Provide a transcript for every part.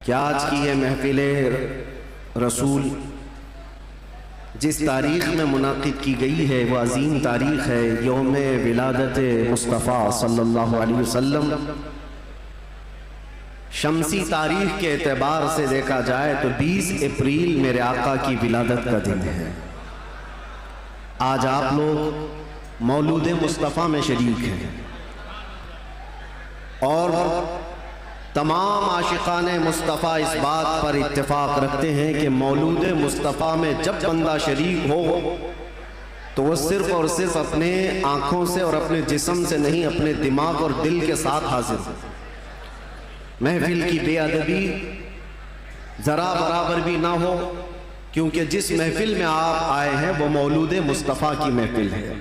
क्या आज की ये महफिल रसूल जिस तारीख़ में मुनाकिद की गई है वह अजीम तारीख़ है यौम विलादत मुस्तफ़ा सल्लल्लाहु अलैहि वसल्लम। शमसी तारीख़ के एतबार से देखा जाए तो 20 अप्रैल मेरे आका की विलादत का दिन है। आज आप लोग मौलूद मुस्तफ़ा में शरीक हैं और तमाम आशिकाने मुस्तफ़ा इस बात पर इत्तेफाक रखते हैं कि मौलूद मुस्तफ़ा में जब बंदा शरीक हो तो वह सिर्फ़ और सिर्फ अपने आँखों से और अपने जिस्म से नहीं, अपने दिमाग और दिल के साथ हाजिर हो। महफिल की बेअदबी ज़रा बराबर भी ना हो, क्योंकि जिस महफिल में आप आए हैं वो मौलूद मुस्तफ़ा की महफिल है।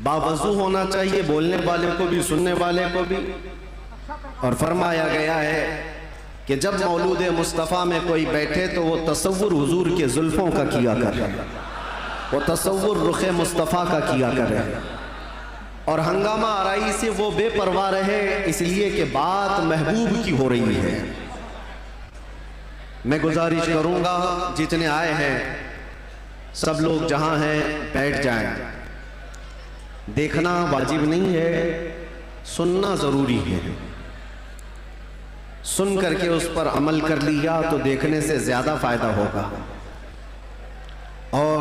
बावजू होना चाहिए, बोलने वाले को भी सुनने वाले को भी। और फरमाया गया है कि जब मौलूद मुस्तफ़ा में कोई बैठे तो वो तसव्वुर हुजूर के जुल्फ़ों का किया कर रहे हैं, वो तसव्वुर रुख़ मुस्तफ़ा का किया कर रहे हैं और हंगामा आराई से वो बेपरवाह रहे, इसलिए कि बात महबूब की हो रही है। मैं गुजारिश करूँगा जितने आए हैं सब लोग जहाँ हैं बैठ जाएं। देखना वाजिब नहीं है, सुनना ज़रूरी है। सुन करके उस पर अमल कर लिया तो देखने से ज़्यादा फ़ायदा होगा। और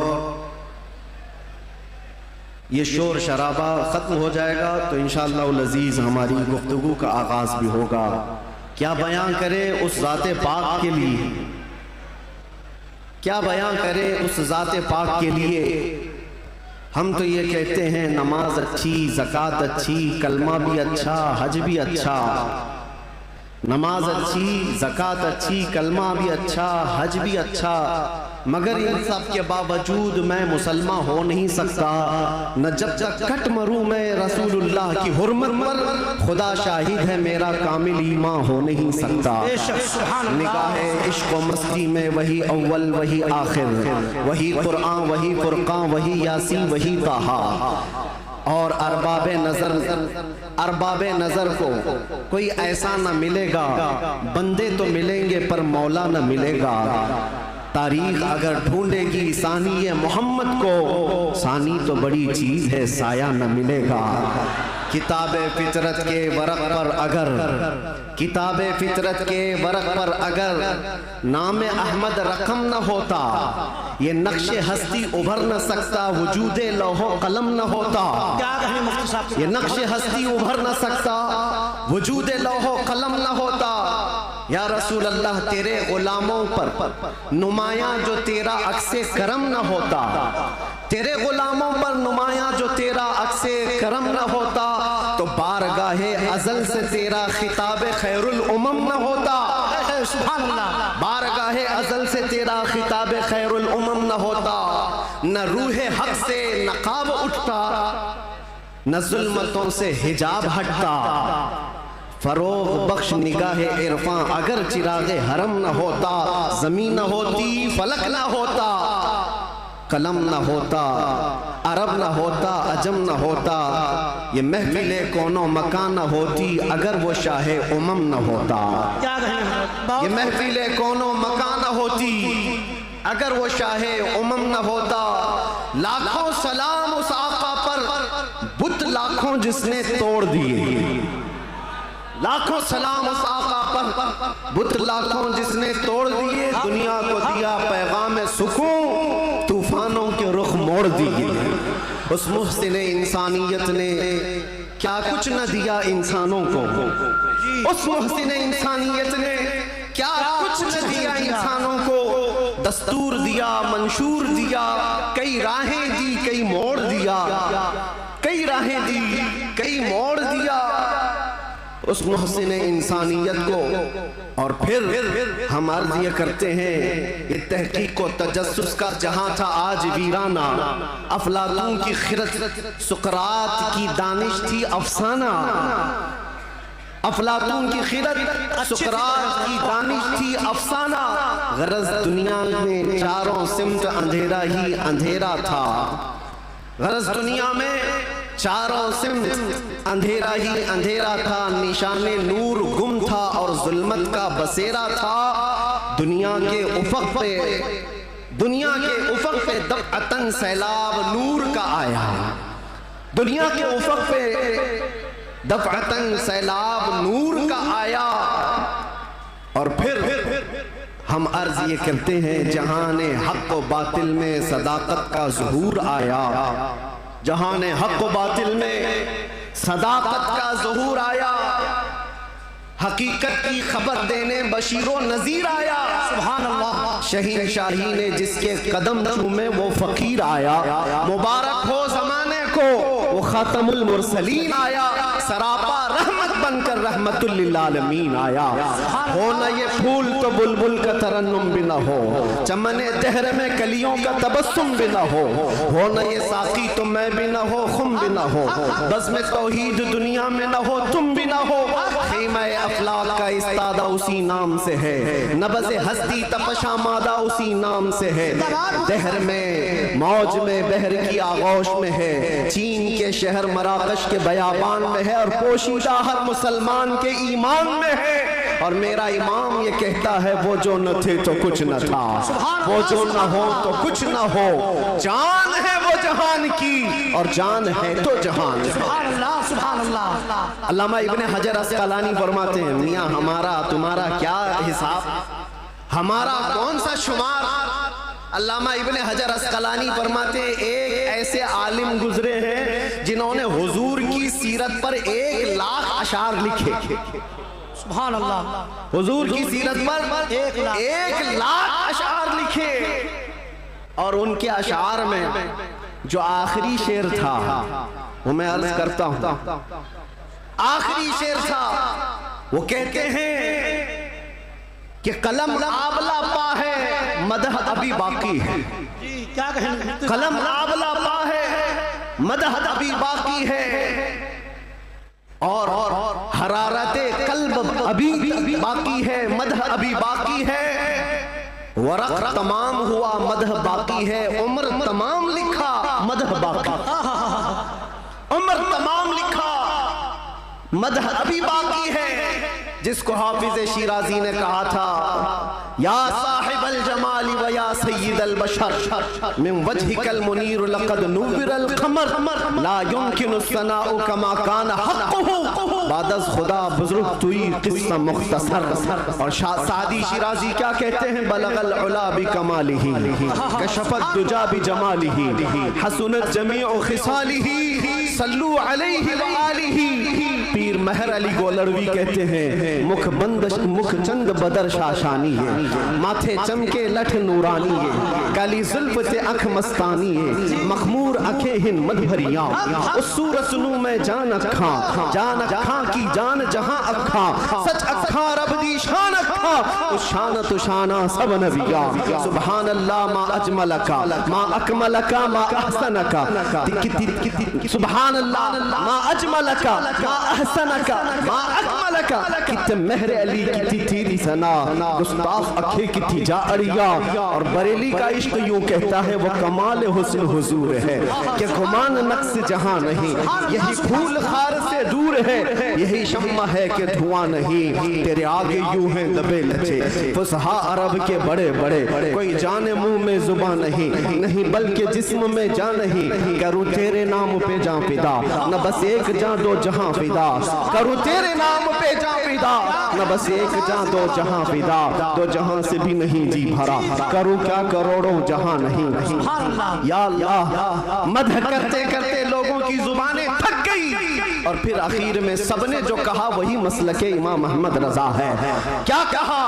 ये शोर शराबा ख़त्म हो जाएगा तो इंशाअल्लाह अज़ीज़ हमारी गुफ्तगू का आगाज़ भी होगा। क्या बयां करें उस ज़ाते पाक के लिए, क्या बयां करें उस ज़ाते पाक के लिए। हम तो ये कहते हैं नमाज अच्छी, ज़कात अच्छी, कलमा भी अच्छा, हज भी अच्छा। नमाज अच्छी, ज़कात अच्छी, कलमा भी अच्छा, हज भी अच्छा, मगर इन सब के बावजूद मैं मुसलमान हो नहीं सकता। न जब तक कट मरूं मैं रसूलुल्लाह की हुर्मत पर, खुदा शाहिद है मेरा कामिल ईमान हो नहीं सकता। निगाहे इश्क व मस्ती में वही अव्वल वही आखिर, वही कुरान वही फुरकान वही यासीन वही ताहा। और अरबाबे नज़र को कोई ऐसा न मिलेगा, बंदे तो मिलेंगे पर मौला न मिलेगा। तारीख अगर ढूंढेगी सानी मोहम्मद को, सानी तो बड़ी चीज़ है साया न मिलेगा। किताबे फितरत के वरक पर अगर, किताबे फितरत के वरक पर अगर नाम अहमद रकम न होता, ये नक्शे हस्ती उभर न सकता, वजूदे लौहो कलम न होता। ये नक्शे हस्ती उभर न सकता, वजूदे लौहो कलम न होता। या रसूल अल्लाह तेरे गुलामों पर नुमाया जो तेरा अक्से करम न होता, तेरे गुलामों पर नुमाया जो तेरा अक्से करम न होता, तो बारगाहे अज़ल से तेरा खिताब खैरुल उमम न होता। सुभान अल्लाह। बारगाहे अज़ल से तेरा खिताब खैरुल उमम न होता। न रूहे हक से नकाब उठता, न जुल्मतों से हिजाब हटता। फरोग बख्श निगाहे इरफान अगर चिरागे हरम न होता, जमीन न होती फलक न होता, कलम न होता, अरब न होता, अजम न होता, ये महफिले कोनो मकान न होती अगर वो शाहे उमम न होता। ये महफिले कोनो मकान न होती अगर वो शाहे उमम न होता। लाखों सलाम उस आका पर, बुत लाखों जिसने तोड़ दिए। लाखों सलाम उस आका पर, बुत लाखों जिसने तोड़ दिए। दुनिया को दिया पैगाम सुकून, तूफानों के रुख मोड़ दिए। उस मुहसिन इंसानियत ने क्या कुछ न दिया इंसानों को, उस मुहसिन इंसानियत ने क्या कुछ न दिया इंसानों को। दस्तूर दिया, मंशूर दिया, कई राहें दी, कई मोड़ दिया, कई राहें दी, कई मोड़ दिया उस मुहसिन इंसानियत को। और फिर हम अर्ज़ ये करते हैं, ये तहकीक को तजस्सुस का जहां था आज वीराना। अफलातून की खिरत, सुकरात की दानिश थी अफसाना। अफलातून की खिरत, सुकरात की दानिश थी अफसाना। गरज दुनिया में चारों सिमत अंधेरा ही अंधेरा था। गरज दुनिया में चारों सिमत अंधेरा ही अंधेरा था, निशाने नूर गुम था और जुल्मत का बसेरा था। दुनिया के उफक पे दफ़अतन सैलाब नूर का आया, दुनिया के उफक पे दफ़अतन सैलाब नूर का आया। और फिर हम अर्ज ये करते हैं, जहाने हक व बातिल में सदाकत का ज़ुहूर आया, जहाने हक व बातिल में सदाकत का ज़ुहूर आया। हकीकत की खबर देने बशीरो नज़ीर आया। सुभान अल्लाह। शहीन शाही ने जिसके कदम चूमे वो फ़कीर आया। मुबारक हो ज़माने को वो खातमुल मुरसलीन आया। सरापा रहमत बनकर रहमतुल लिल आलमीन आया। हो न ये फूल तो बुलबुल का तरन्नुम भी न हो, चमने दहर में कलियों का तबस्सुम भी न हो न ये साकी तो मैं भी न हो, खुम भी न हो, बज़्म तौहीद दुनिया में न हो, तुम भी न हो। ख़ीमा अफ़लाक का इस्तादा उसी नाम से है, नबज़ हस्ती तपशा मादा उसी नाम से है। दहर में मौज में बहर की आगोश में है, चीन के शहर मराकश के बयाबान में है और पोशीदा हर मुसलमान के ईमान में है। और मेरा इमाम ये कहता है, वो जो न थे तो कुछ न था, वो जो न हो तो कुछ न हो, जान है वो जहान की और जान है तो जहान। अल्लामा इब्ने हजर अस्क़लानी फरमाते हैं, मियाँ हमारा तुम्हारा क्या हिसाब, हमारा कौन सा शुमार। अल्लामा इब्ने हजर अस्क़लानी फरमाते हैं, एक ऐसे आलिम गुजरे हैं जिन्होंने हुजूर की सीरत पर 1 लाख अशार लिखे। सुभान अल्लाह। हुजूर की सीरत पर 1 लाख अशार लिखे। और उनके अशार में जो आखिरी शेर था वो मैं अर्ज करता हूं, आखिरी शेर था, वो कहते हैं कि कलम आबला पा है मदह अभी बाकी है। क्या कहें? कलम आबला पा है मदह अभी बाकी है और हरारते कल्ब अभी बाकी है, मदह अभी बाकी है। वरक़ तमाम हुआ मदह बाकी है, उम्र तमाम लिखा मदह बाकी, उम्र तमाम लिखा मदह अभी बाकी है। जिसको हाफिज शिराजी ने कहा था, या साहिबल जमाली व या सय्यिदल बशर मिन वजहिकल मुनीर लक़द नुव्विरल क़मर ला युमकिनु सनाउ कमा कान हक़्क़ुहु बादस खुदा बुज़ुर्ग तुई क़िस्सा मुख़्तसर। और सादी शिराजी क्या कहते हैं, बलगल उला बि कमालिही कशफत दुजा बि जमालिही हसनत जमीउ खिसालिही सल्लू अलैहि व आलिही। पीर महर अली गोलरवी कहते हैं, मुख बंद मुख चंद बदर शाशानी है, माथे चमके लठ नूरानी है, काली जुल्फ से अख मस्तानी है, मखमूर अखे हिन मधभरिया, उस सूरत नू में जान अखा की जान जहां अखा, सच अखा रब दी शान अखा, उस शान तो शाना सब नबिया। सुभान अल्लाह मा अजमलका मा अकमलका मा अहसनका, सुभान अल्लाह मा अजमलका मा अहसनका मा अकमलका। कित महर अली की तेरी सना, गुस्ताख अखे की थी जा अड़िया। और बरेली का इश्क यूं कहता है, वो कमाल हुस्न हुजूर है कि गुमान नक्स जहां नहीं, यही फूल खार से दूर है, यही शम्मा है कि धुआं नहीं, तेरे आगे यूं है दबे लचे फुसहा अरब के बड़े बड़े, कोई जाने मुंह में जुबान नहीं बल्कि जिस्म में जान नहीं। करूं तेरे नाम पे जा फिदा, न बस एक जा दो जहां फिदा, करूं तेरे नाम पे जा फिदा, न बस एक जा दो जहां फिदा, दो जहां से भी नहीं जी भरा, करूं क्या करोड़ों जहां नहीं। या अल्लाह, मदह करते करते लोगों की जुबानें थक गई और फिर आखिर में सबने जो कहा वही मसलके इमाम अहमद रजा है। क्या कहा?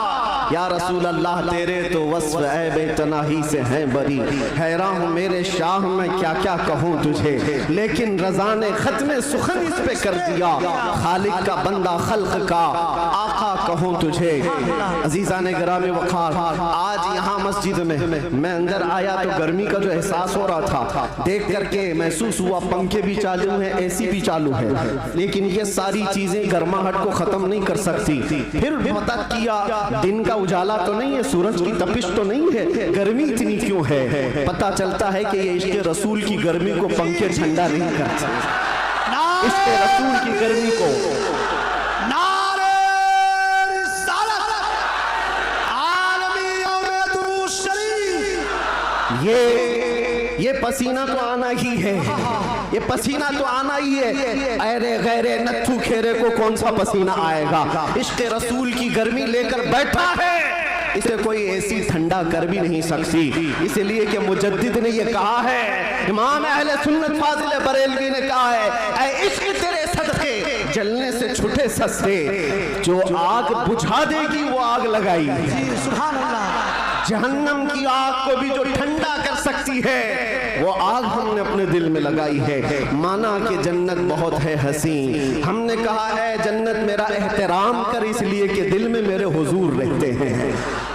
या रसूल अल्लाह, तेरे तो वस्फ ऐब तनाही से हैं बरी, हैरान हूँ मेरे शाह में क्या क्या कहूँ तुझे, लेकिन रजा ने खत्म सुखन इस पे कर दिया, खालिक का बंदा खल्क का आका कहूँ तुझे। अजीजा ने ग्राम वखार, आज यहाँ मस्जिद में मैं अंदर आया तो गर्मी का जो एहसास हो रहा था देख करके महसूस हुआ, पंखे भी चालू हैं, एसी भी चालू है, लेकिन ये सारी चीजें गर्माहट को खत्म नहीं कर सकती। फिर पता किया दिन का उजाला तो नहीं है, सूरज की तपिश तो नहीं है, गर्मी इतनी क्यों है? पता चलता है कि ये इश्क़ रसूल की गर्मी को पंखे ठंडा नहीं करते। इश्क़ रसूल की गर्मी को। नारे रिसालत, आलमी और दुरूद शरीफ। ये पसीना तो आना ही है, ये पसीना तो आना ही है। अरे गैरे नत्थू खेरे को कौन सा पसीना आएगा? इश्क़ रसूल की गर्मी लेकर बैठा है, इसे कोई ऐसी ठंडा कर भी नहीं सकती। इसलिए कि मुजद्दिद ने ये कहा है, इमाम अहले सुन्नत फाजिल बरेलवी ने कहा है, ऐ इश्क़ तेरे सदक़े जलने से छूटे सस्ते, जो आग बुझा देगी वो आग लगाई। सुभान अल्लाह। जहन्नम की आग को भी जो ठंडा कर सकती है वो आग हमने अपने दिल में लगाई है। माना कि जन्नत बहुत है हसीन, हमने कहा है जन्नत मेरा एहतराम कर, इसलिए कि दिल में मेरे हुजूर रहते हैं।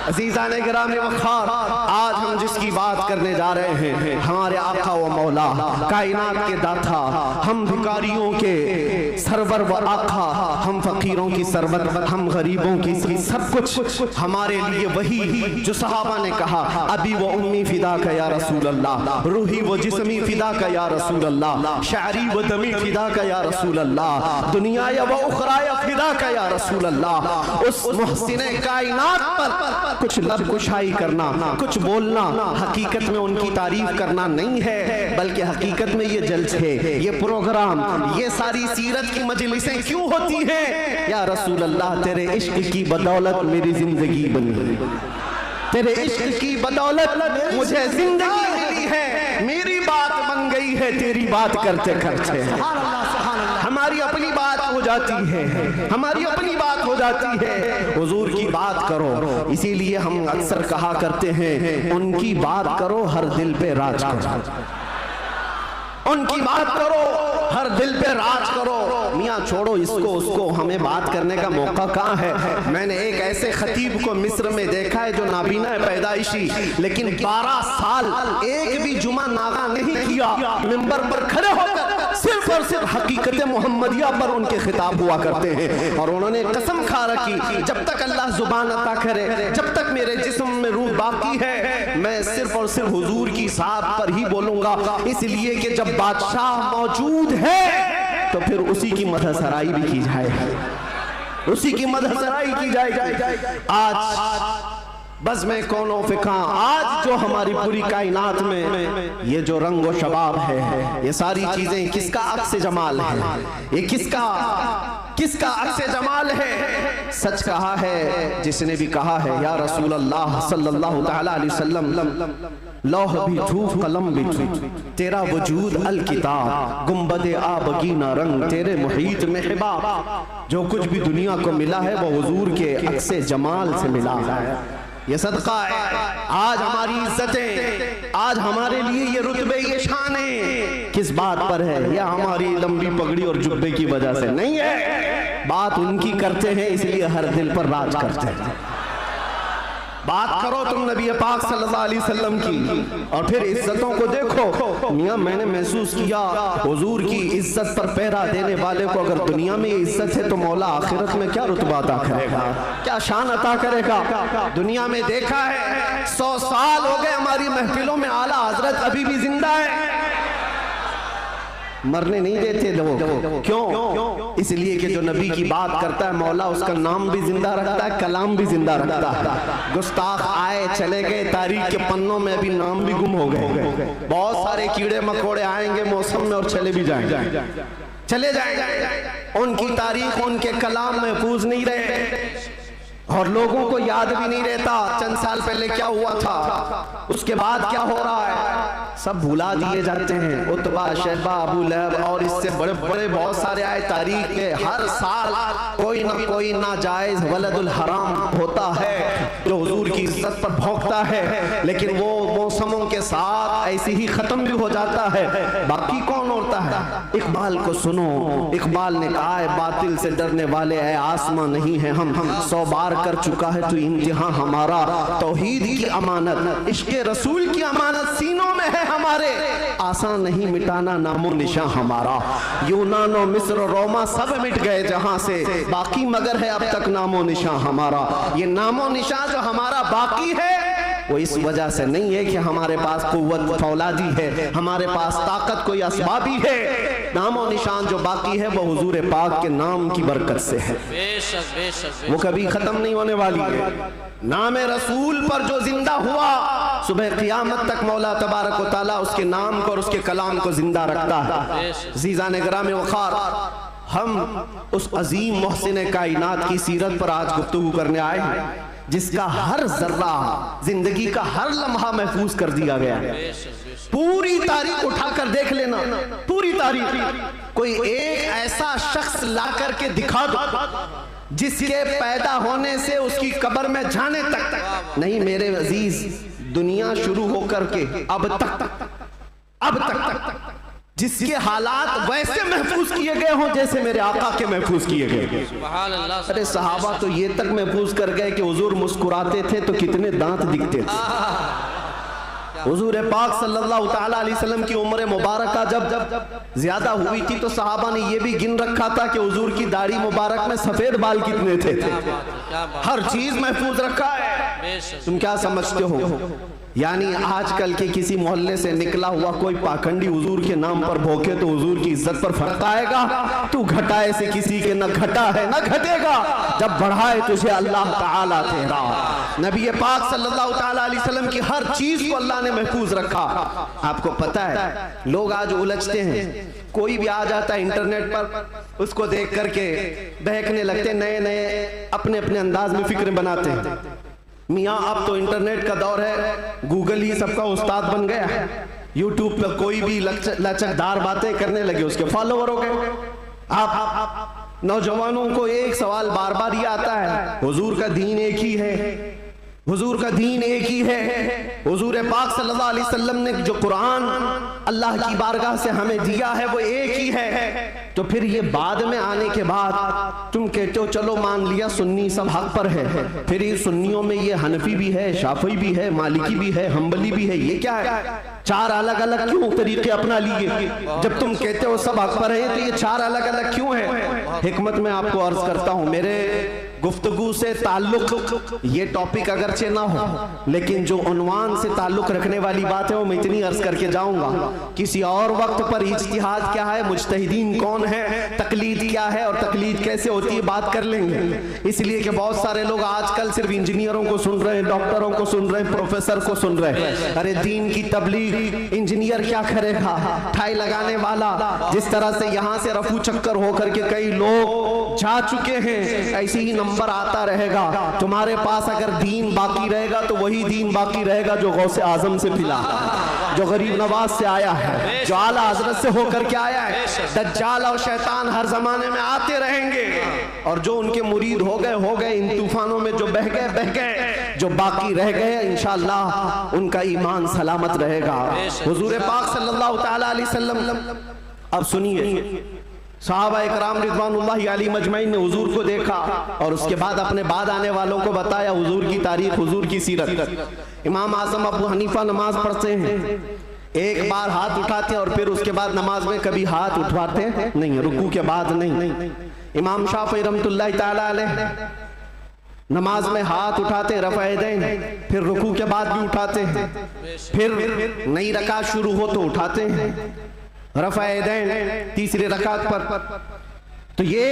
अज़ीज़ाने गिरामी वक़ार, आज हम जिसकी बात करने जा रहे हैं, हमारे आका व मौला, कायनात के दाता, हम भिखारियों के सरवर व आका, हम फकीरों की सरवत, हम गरीबों की सब कुछ हमारे लिए वही जो सहाबा ने कहा, अबी व उम्मी फिदा का या रसूल अल्लाह, रूही व जिस्मी फिदा का या रसूल अल्लाह, शारी व दमी फिदा का या रसूल अल्लाह, दुनिया व उखराया फिदा का या रसूल अल्लाह। उस मुहसिने कायनात पर कुछ लब कुशाई करना, कुछ बोलना, हकीकत में उनकी तारीफ करना नहीं है, बल्कि हकीकत में ये जलसे, ये प्रोग्राम, ये सारी सीरत की मजलिसें क्यों होती हैं? या रसूल अल्लाह, तेरे इश्क की बदौलत मेरी जिंदगी बनी, तेरे इश्क की बदौलत मुझे जिंदगी मिली है, मेरी बात बन गई है तेरी बात करते करते। हमारी अपनी बात हो जाती है, हमारी अपनी बात हो जाती है, हुजूर की बात करो। इसीलिए हम अक्सर कहा करते हैं, उनकी बात करो हर दिल पे राज करो, उनकी बात करो हर दिल पे राज करो। मियाँ छोड़ो इसको उसको, हमें बात करने का मौका कहाँ है? मैंने एक ऐसे खतीब को मिस्र में देखा है जो नाबीना है पैदाइशी, लेकिन 12 साल एक भी जुमा नागा नहीं किया, मिंबर पर खड़े होकर सिर्फ और सिर्फ हकीकत मोहम्मदिया पर उनके खिताब हुआ करते हैं। और उन्होंने कसम खा रखी, जब तक अल्लाह जुबान अता करे, जब तक मेरे जिस्म में रूह बाकी है, मैं सिर्फ और सिर्फ हुजूर की साथ पर ही बोलूंगा। इसलिए कि जब बादशाह मौजूद है तो फिर उसी की मदहसराई भी की जाए, उसी की मदहसराई की जाए। आज बस में कौनो फिका, आज जो हमारी पूरी कायनात में ये जो रंग व शबाब है, ये सारी चीजें किसका अक्स जमाल है? ये किसका अक्स जमाल है? सच कहा है जिसने भी कहा है, या रसूल अल्लाह सल्लल्लाहु तआला अलैहि वसल्लम, लौह भी थू कलम भी थू, तेरा वजूद अल किताब, गुंबदे आबगीना रंग, तेरे मुहीत में हिबाब। जो कुछ भी दुनिया को मिला है वो हुजूर के अक्स जमाल से मिला है। ये सदका है। आज हमारी इज्जतें, आज हमारे लिए ये रुतबे, ये शाने किस बात पर है? या हमारी लंबी पगड़ी और जुब्बे की वजह से नहीं है। बात उनकी करते हैं इसलिए हर दिल पर राज करते हैं। बात करो तुम नबी पाक सल्लल्लाहु अलैहि वसल्लम की, और फिर इज्जतों को देखो। मियाँ मैंने महसूस किया, हुजूर की इज्जत पर पहरा देने वाले को अगर दुनिया में इज्जत है तो मौला आखिरत में क्या रुतबा अता करेगा, क्या शान अता करेगा। दुनिया में देखा है 100 साल हो गए हमारी महफिलों में आला हजरत अभी भी जिंदा है, मरने नहीं देते लोग। क्यों? इसलिए कि जो नबी की बात करता है मौला उसका नाम भी जिंदा रखता है, कलाम भी जिंदा रखता है। गुस्ताख आए चले गए, तारीख के पन्नों में अभी नाम भी गुम हो गए। बहुत सारे कीड़े मकोड़े आएंगे मौसम में और चले भी जाएंगे, चले जाएंगे। उनकी तारीख, उनके कलाम महफूज नहीं रहे और लोगों को याद भी नहीं रहता चंद साल पहले क्या हुआ था, उसके बाद क्या हो रहा है, सब भुला दिए जाते हैं। उतबा, शैबा, अबू लहब और इससे बड़े बड़े बहुत सारे आए तारीख के। हर साल कोई ना कोई नाजायज वलदुल हराम होता है जो हुजूर की इज्जत पर भौंकता है, लेकिन वो मौसमों के साथ ऐसे ही खत्म भी हो जाता है। बाकी कौन होता है? इकबाल को सुनो, इकबाल ने कहा है बातिल से डरने वाले है आसमां नहीं है हम 100 बार कर चुका है तो इम्तिहान हमारा। तौहीद की अमानत, इश्क़े रसूल की अमानत सीनों में है हमारे, आसान नहीं मिटाना नामो निशां हमारा। यूनानो, मिस्र, रोमा सब मिट गए जहां से, बाकी मगर है अब तक नामो निशां हमारा। ये नामो निशां जो हमारा बाकी है वो इस वजह से नहीं है कि हमारे पास कुव्वत फौलादी है, हमारे पास ताकत कोई असबाबी है। नामो निशान जो बाकी है वो हुजूर पाक के नाम की बरकत से है, बेशक बेशक वो कभी खत्म नहीं होने वाली है। नाम रसूल पर जो जिंदा हुआ, सुबह क़ियामत तक मौला तबारक व तआला उसके नाम को और उसके कलाम को जिंदा रखता है। अज़ीज़ान गिराम वक़ार, हम उस अजीम मोहसिन कायनात की सीरत पर आज गुफ्तगू करने आए हैं, जिसका हर जर्रा, जिंदगी का हर लम्हा महफूज कर दिया गया है। पूरी तारीख उठाकर देख लेना, पूरी तारीख। कोई एक ऐसा शख्स ला करके दिखा दो जिसके पैदा होने से उसकी कब्र में जाने तक नहीं, मेरे अजीज, दुनिया शुरू होकर के अब तक जिसके हालात वैसे महफूज किए गए हों जैसे मेरे आका के महफूज किए गए। सुभान अल्लाह। अरे सहाबा तो ये तक महफूज कर गए कि हुजूर मुस्कुराते थे तो कितने दांत दिखते थे। हुजूर पाक सल्लल्लाहु ताला अलैहि वसल्लम की उम्र मुबारका जब ज्यादा हुई थी तो सहाबा ने ये भी गिन रखा था कि हुजूर की दाढ़ी मुबारक में सफेद बाल कितने थे। हर चीज महफूज रखा है। तुम क्या समझते हो, यानी आजकल के किसी मोहल्ले से निकला हुआ कोई पाखंडी हुजूर के नाम पर भोंके तो हुजूर की इज्जत पर फर्क आएगा? तू घटाए से किसी के न घटा है न घटेगा, जब बढ़ाए तुझे अल्लाह ताला तेरा। नबी पाक सल्लल्लाहु ताला अलैहि वसल्लम की हर चीज को अल्लाह ने महफूज रखा। आपको पता है, लोग आज उलझते हैं, कोई भी आ जाता है इंटरनेट पर, उसको देख करके बहकने लगते, नए नए अपने अपने अंदाज में फिक्र बनाते हैं। मियाँ अब तो इंटरनेट का दौर है, गूगल ही सबका उस्ताद बन गया है। यूट्यूब पर कोई भी लचकदार बातें करने लगे, उसके फॉलोवर हो गए। आप नौजवानों को एक सवाल बार बार ये आता है, हुजूर का दीन एक ही है, हुजूर का दीन एक ही है। हुजूर पाक सल्लल्लाहु अलैहि वसल्लम ने जो कुरान अल्लाह की बारगाह से हमें दिया है वो एक ही है। तो फिर ये बाद में आने के बाद तुम कहते हो चलो मान लिया सुन्नी सब हक पर है, फिर ये सुन्नियों में ये हनफी भी है, शाफी भी है, मालिकी भी है, हम्बली भी है, ये क्या है? चार अलग अलग क्यों तरीके अपना लिए? जब तुम कहते हो सब हक पर है तो ये चार अलग अलग क्यों है? हिकमत में आपको अर्ज करता हूं, मेरे गुफ्तगू से ताल्लुक, ये टॉपिक अगरचे ना हो लेकिन जो उन्वान से ताल्लुक रखने वाली बात है वो मैं इतनी अर्ज करके जाऊंगा। किसी और वक्त पर इज्तिहाद क्या है, मुज्तहिदीन कौन है, तकलीद क्या है और तकलीद कैसे होती है बात कर लेंगे। इसलिए कि बहुत सारे लोग आजकल सिर्फ इंजीनियरों को सुन रहे हैं, डॉक्टरों को सुन रहे हैं, प्रोफेसर को सुन रहे हैं। अरे दीन की तबलीग इंजीनियर क्या करेगा, ठाई लगाने वाला। जिस तरह से यहाँ से रफू चक्कर होकर के कई लोग जा चुके हैं, ऐसे ही नंबर आता रहेगा। तुम्हारे पास अगर दीन बाकी रहेगा तो वही दीन बाकी रहेगा जो गौसे आजम से मिला, जो गरीब नवाज से आया है, जो आला हजरत से होकर के आया है। दज्जाल और शैतान हर जमाने में आते रहेंगे और जो उनके मुरीद हो गए, इन तूफानों में जो बह गए, जो बाकी रह गए इंशाअल्लाह उनका ईमान सलामत रहेगा। हुजूर पाक सल्लल्लाहु ताला अलैहि वसल्लम, अब सुनिए, सहाबा इकराम रिज़वानुल्लाहि अलैहिम अजमईन ने हुजूर को देखा और उसके बाद अपने बाद आने वालों को बताया हुजूर की तारीख, हुजूर की सीरत। इमाम आज़म अबू हनीफा नमाज पढ़ते हैं, एक बार हाथ उठाते हैं और फिर उसके बाद नमाज में कभी हाथ उठवाते नहीं, रुकू के बाद नहीं। इमाम शाफ़ी रहमतुल्लाहि ताला अलैह नमाज में हाथ उठाते हैं रफ़ा यदैन, फिर रुकू के बाद भी उठाते हैं, फिर नई रकात शुरू हो तो उठाते हैं रफ़ा यदैन तीसरे रकात पर। तो ये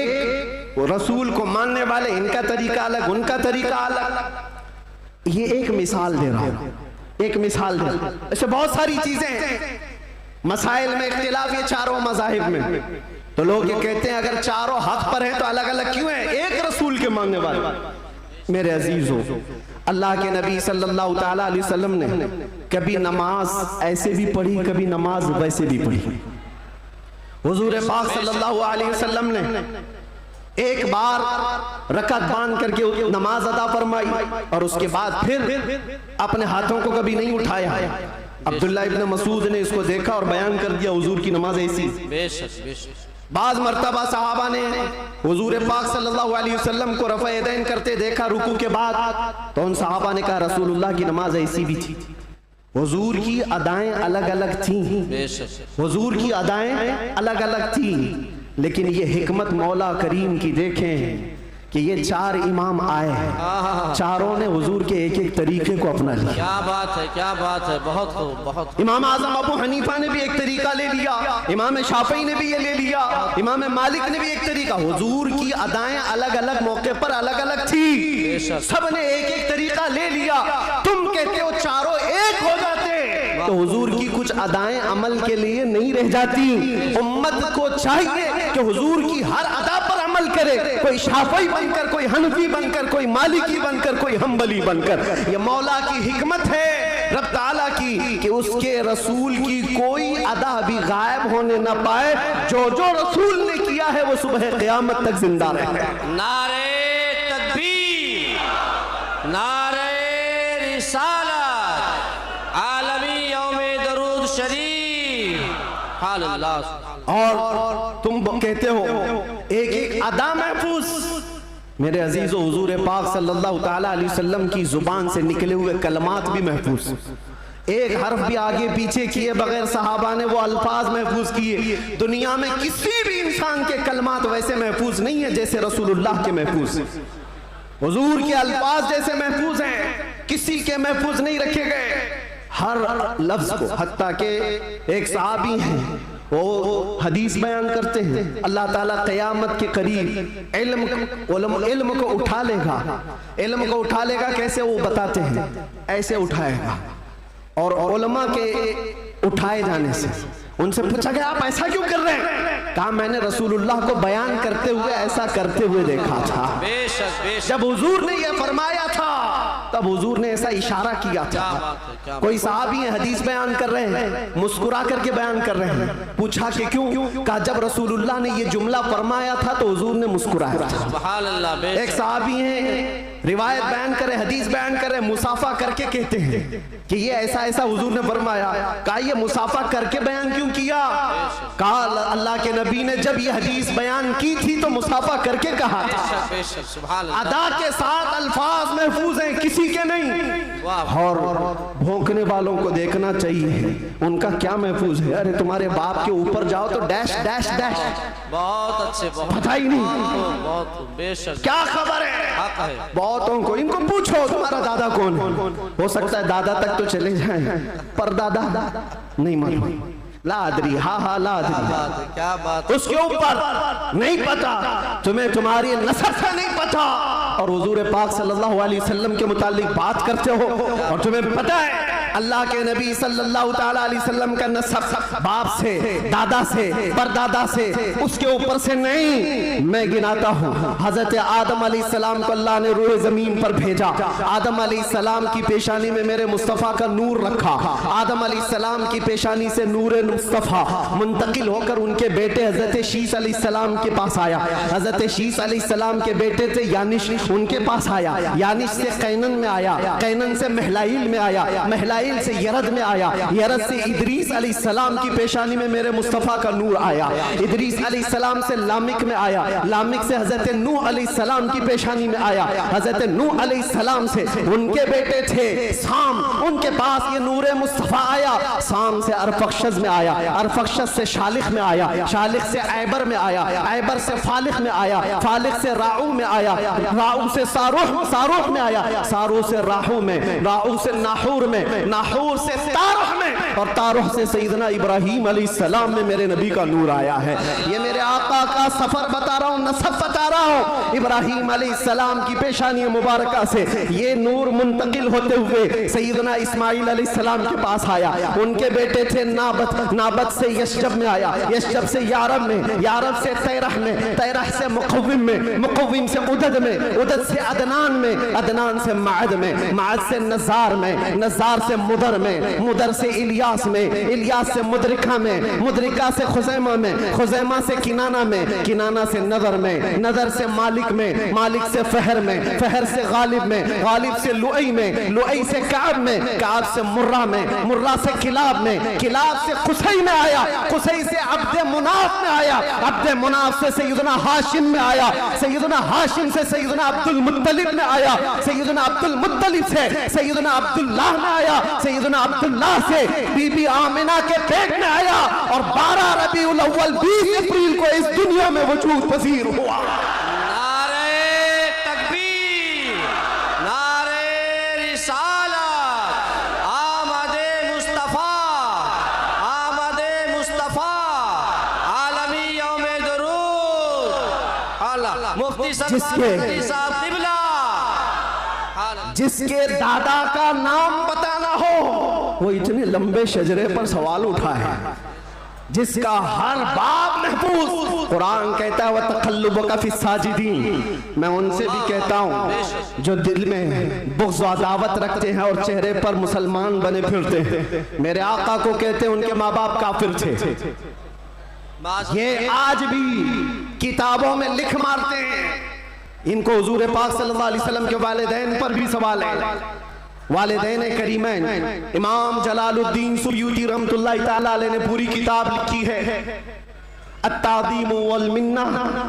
रसूल को मानने वाले, इनका तरीका अलग, उनका तरीका अलग। ये एक मिसाल दे रहा हूं, एक मिसाल दे रहा हूं। ऐसे बहुत सारी चीजें मसाइल में इख्तिलाफ ये चारों मज़ाहिब में, तो लोग ये कहते हैं अगर चारों हक पर हैं तो अलग अलग क्यों हैं? एक रसूल के मानने वाले। मेरे अजीजों, अल्लाह के नबी सल्लल्लाहु ताला अलैहि वसल्लम ने कभी नमाज ऐसे भी पढ़ी, कभी नमाज वैसे भी पढ़ी। हुजूर पाक सल्लल्लाहु अलैहि वसल्लम ने एक बार रकात बांध करके नमाज अदा फरमाई और उसके बाद फिर अपने हाथों को कभी नहीं उठाया। अब्दुल्ला इब्न मसूद ने इसको देखा और बयान कर दिया हुजूर की नमाज ऐसी। बाज मर्तबा सहाबा ने हुजूर पाक सल्लल्लाहु अलैहि वसल्लम को रफ़ा यदैन करते देखा रुकू के बाद, तो उन सहाबा ने कहा रसूलुल्लाह की नमाज ऐसी भी थी। हुजूर की अदाएं अलग अलग थी, हुजूर की अदाएं अलग अलग थी, लेकिन ये हिकमत मौला करीम की देखें कि ये 4 इमाम आए हैं, चारों ने हुजूर के एक एक तरीके को अपना लिया। क्या बात है, क्या बात है, बहुत खूब, बहुत खूब। इमाम आजम अबू हनीफा ने भी एक तरीका ले लिया, इमाम शाफी ने भी ये ले लिया, इमाम मालिक ने भी एक तरीका। हुजूर की अदाएं अलग अलग मौके पर अलग अलग थी, सबने एक एक तरीका ले लिया। तुम कहते हो चारों एक हो जाते तो हुजूर की कुछ अदाएं अमल के लिए नहीं रह जाती। उम्मत को चाहिए कि हुजूर की हर अदा पर अमल करे, कोई शाफी बनकर, कोई हनफी बनकर, कोई मालिकी बनकर, कोई हम्बली बनकर। ये मौला की हिकमत है रब ताला की कि उसके रसूल की कोई अदा भी गायब होने न पाए। जो जो रसूल ने किया है वो सुबह क़यामत तक जिंदा रहे। नारे तकबीर, नारे रिसालत, आलमी यौमे दरूद शरीफ। हाल्लाह। और तुम कहते हो एक एक अदा महफूज। मेरे अजीजों, हुजूर पाक सल्लल्लाहु ताला अलैहि वसल्लम की जुबान से निकले हुए कलमात भी महफूज, एक हर्फ भी आगे पीछे किए बगैर सहाबा ने वो अल्फाज महफूज किए। दुनिया में किसी भी इंसान के कलमात वैसे महफूज नहीं है जैसे रसूलुल्लाह के महफूज। हुजूर के अल्फाज जैसे महफूज हैं, किसी के महफूज नहीं रखे गए। हर लफ्ज को, हत्ता के एक सहाबी हैं वो हदीस बयान करते हैं, अल्लाह ताला क़यामत के करीब इल्म को उठा लेगा। इल्म को उठा लेगा कैसे, वो बताते हैं, ऐसे उठाएगा। और उलमा के उठाए जाने से उनसे पूछा गया आप ऐसा क्यों कर रहे हैं? कहा मैंने रसूलुल्लाह को बयान करते हुए ऐसा करते हुए देखा था। बेशक बेशक। जब हुजूर ने यह फरमाया था तब हुजूर ने ऐसा इशारा किया था। कोई साहबी है हदीस बयान कर रहे हैं, मुस्कुरा करके बयान कर रहे हैं। पूछा कि क्यों? कहा जब रसूलुल्लाह ने ये जुमला फरमाया था तो हुजूर ने मुस्कुराया था। सुभान अल्लाह। एक साहबी है रिवायत बयान करे, हदीस बयान करे, मुसाफा करके कहते हैं कि ये ऐसा ऐसा हुजूर ने फरमाया। कहा ये मुसाफा करके बयान क्यों किया? कहा अल्लाह के नबी ने जब ये हदीस बयान की थी तो मुसाफा करके कहा था। बेशक सुभान अल्लाह। अदा के साथ अल्फाज महफूज हैं, किसी के नहीं। और भौंकने वालों को देखना चाहिए उनका क्या महफूज है। अरे तुम्हारे बाप के ऊपर जाओ तो डैश डैश डैश, बहुत अच्छे, बहुत पता ही नहीं बहुत बेशक। क्या खबर है। हक है। बहुतों को इनको पूछो तुम्हारा दादा कौन है, हो सकता है दादा तक तो चले जाएं पर दादा नहीं मालूम। लादरी, हा हा लादरी, क्या बात। उसके ऊपर नहीं पता, तुम्हें तुम्हारी नसब से नहीं पता और हुजूर पाक सल्लल्लाहु अलैहि वसल्लम के मुतालिक बात करते हो और तुम्हें पता है अल्लाह के नबी सल्लल्लाहु ताला अलैहि वसल्लम का नसब बाप से, दादा से, परदादा से, उसके ऊपर से नहीं। मैं गिनाता हूँ, हजरत आदम अलैहिस्सलाम को अल्लाह ने रूए जमीन पर भेजा। आदम अलैहिस्सलाम की पेशानी में मेरे मुस्तफ़ा का नूर रखा। आदम अलैहिस्सलाम की पेशानी से नूर मुस्तफ़ा मुंतकिल होकर उनके बेटे हजरत शीस अलैहिस्सलाम के पास आया। हजरत शीस अलैहिस्सलाम के बेटे थे यानिश, उनके पास आया। यानिश से कैनन में आया, कैनन से महलाइल में आया, महलाइल से यरद में आया, यरद से इदरीस अलैहिस्सलाम की पेशानी में मेरे मुस्तफ़ा का नूर आया। इदरीस अलैहिस्सलाम से लामिक में आया, लामिक से हजरत नूह अलैहिस्सलाम की पेशानी में आया। हजरत नूह अलैहिस्सलाम से उनके बेटे थे साम, उनके पास ये नूर मुस्तफ़ा आया। साम से अरफक्षज में आया, अरफक्षज से शालिख में आया, शालिख से ऐबर में आया, ऐबर से फालिख में आया, फालिख से राऊ में आया, राऊ से सारूह में आया, सारूह से राहू में, राहू से नाहूर में, नाहूर से तारुह में और तारुह से सैयदना इब्राहीम अलैहिस्सलाम में मेरे नबी का नूर आया है। ये मेरे आका का सफर बता रहा हूँ, नसब बता रहा हूँ। इब्राहीम अलैहिस्सलाम की पेशानी मुबारका से ये नूर मुंतकिल होते हुए सैयदना इस्माइल अलैहिस्सलाम के पास आया। उनके बेटे थे नाबत, नाबत से यशजब में आया, यशजब से यारब में, यारब से तैरह में, तैरह से मुक़व्विम में, मुक़व्विम से उदद में, उदद से अदनान में, अदनान से माद में, माद से नज़ार में, नज़ार से मुदर में, मुदर से इलियास में, इलियास से मुदरिका में, मुदरिका से खुज़ैमा में, खुज़ैमा से किनाना में, किनाना से नदर में, नदर से मालिक में, मालिक से फहर में, फहर से गालिब में, गालिब से लुई में, लुई से काब में, काब से मुर्रा में, मुर्रा से किलाब में, किलाब से खुसई में आया, खुसई से अब्दे मुनाफ में आया, अब्दे मुनाफ से सैयदना हाशिम में आया, सैयदना हाशिम से सैयदना अब्दुल मुत्तलिब में आया, सैयदना अब्दुल मुत्तलिब से सैयदना अब्दुल्लाह में आया, सैयदना अब्दुल्लाह से बीबी आमिना के पेट में आया और 12 रबीउल अव्वल 20 अप्रैल को इस दुनिया में वजूद पजीर हुआ। नारे मुफ्ती जिसके- साहब क़िबला। जिसके दादा का नाम पता ना हो वो इतने लंबे शजरे पर सवाल उठाए, जिसका हर बाब महफूज। कुरान कहता है वह तक़ल्लुबका फी साजिदीन। मैं उनसे भी कहता हूँ जो दिल में बुग़्ज़ व अदावत रखते हैं और चेहरे पर मुसलमान बने फिरते हैं। मेरे आका को कहते हैं उनके माँ बाप काफिर थे, ये आज भी किताबों में लिख मारते हैं। इनको हुजूर पाक सल्लल्लाहु अलैहि वसल्लम के वालिदैन पर भी सवाल है। वालिदैन करीमैन इमाम जलालुद्दीन सुयूती रहमतुल्लाहि ताला अलैह ने पूरी किताब लिखी है अत्तादीम वल मिन्ना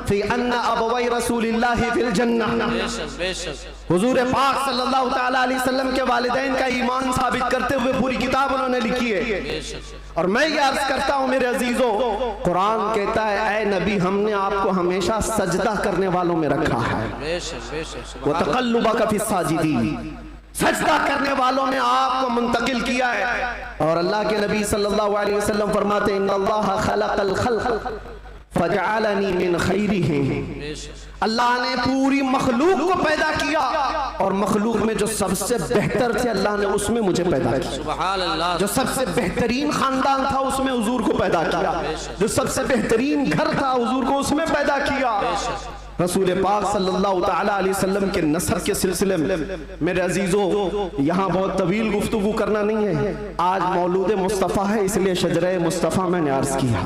फी अन्ना अबवै रसूलिल्लाहि फिल जन्नह। बेशक बेशक हुजूर पाक सल्लल्लाहु ताला अलैहि वसल्लम के वालिदैन का ईमान साबित करते हुए पूरी किताब उन्होंने लिखी है। बेशक। और मैं ये अर्ज करता हूँ मेरे अजीजों, कुरान कहता है ऐ नबी हमने आपको हमेशा सजदा करने वालों में रखा है। बेशक बेशक। वो तक़ल्लुबका फी साजिदीन, सजदा करने वालों में आपको मुंतकिल किया है। और अल्लाह के नबी सल्लल्लाहु अलैहि वसल्लम फरमाते हैं इन्नल्लाह खलक़ल खल्क़ फजअलनी मिन खैरिहिम। अल्लाह ने पूरी मखलूक को पैदा किया और मखलूक में जो सबसे बेहतर थे अल्लाह ने उसमें मुझे पैदा किया। सुभान अल्लाह। जो सबसे बेहतरीन खानदान था उसमें हुजूर को पैदा किया, जो सबसे बेहतरीन घर था हुजूर को उसमें पैदा किया। रसूल पाक सल्लल्लाहु ताला अलैहि वसल्लम के नसब के सिलसिले में मेरे अजीजों यहाँ बहुत तवील गुफ्तगू करना नहीं है। आज मौलूद मुस्तफ़ा है इसलिए शजरे मुस्तफ़ा मैंने अर्ज किया।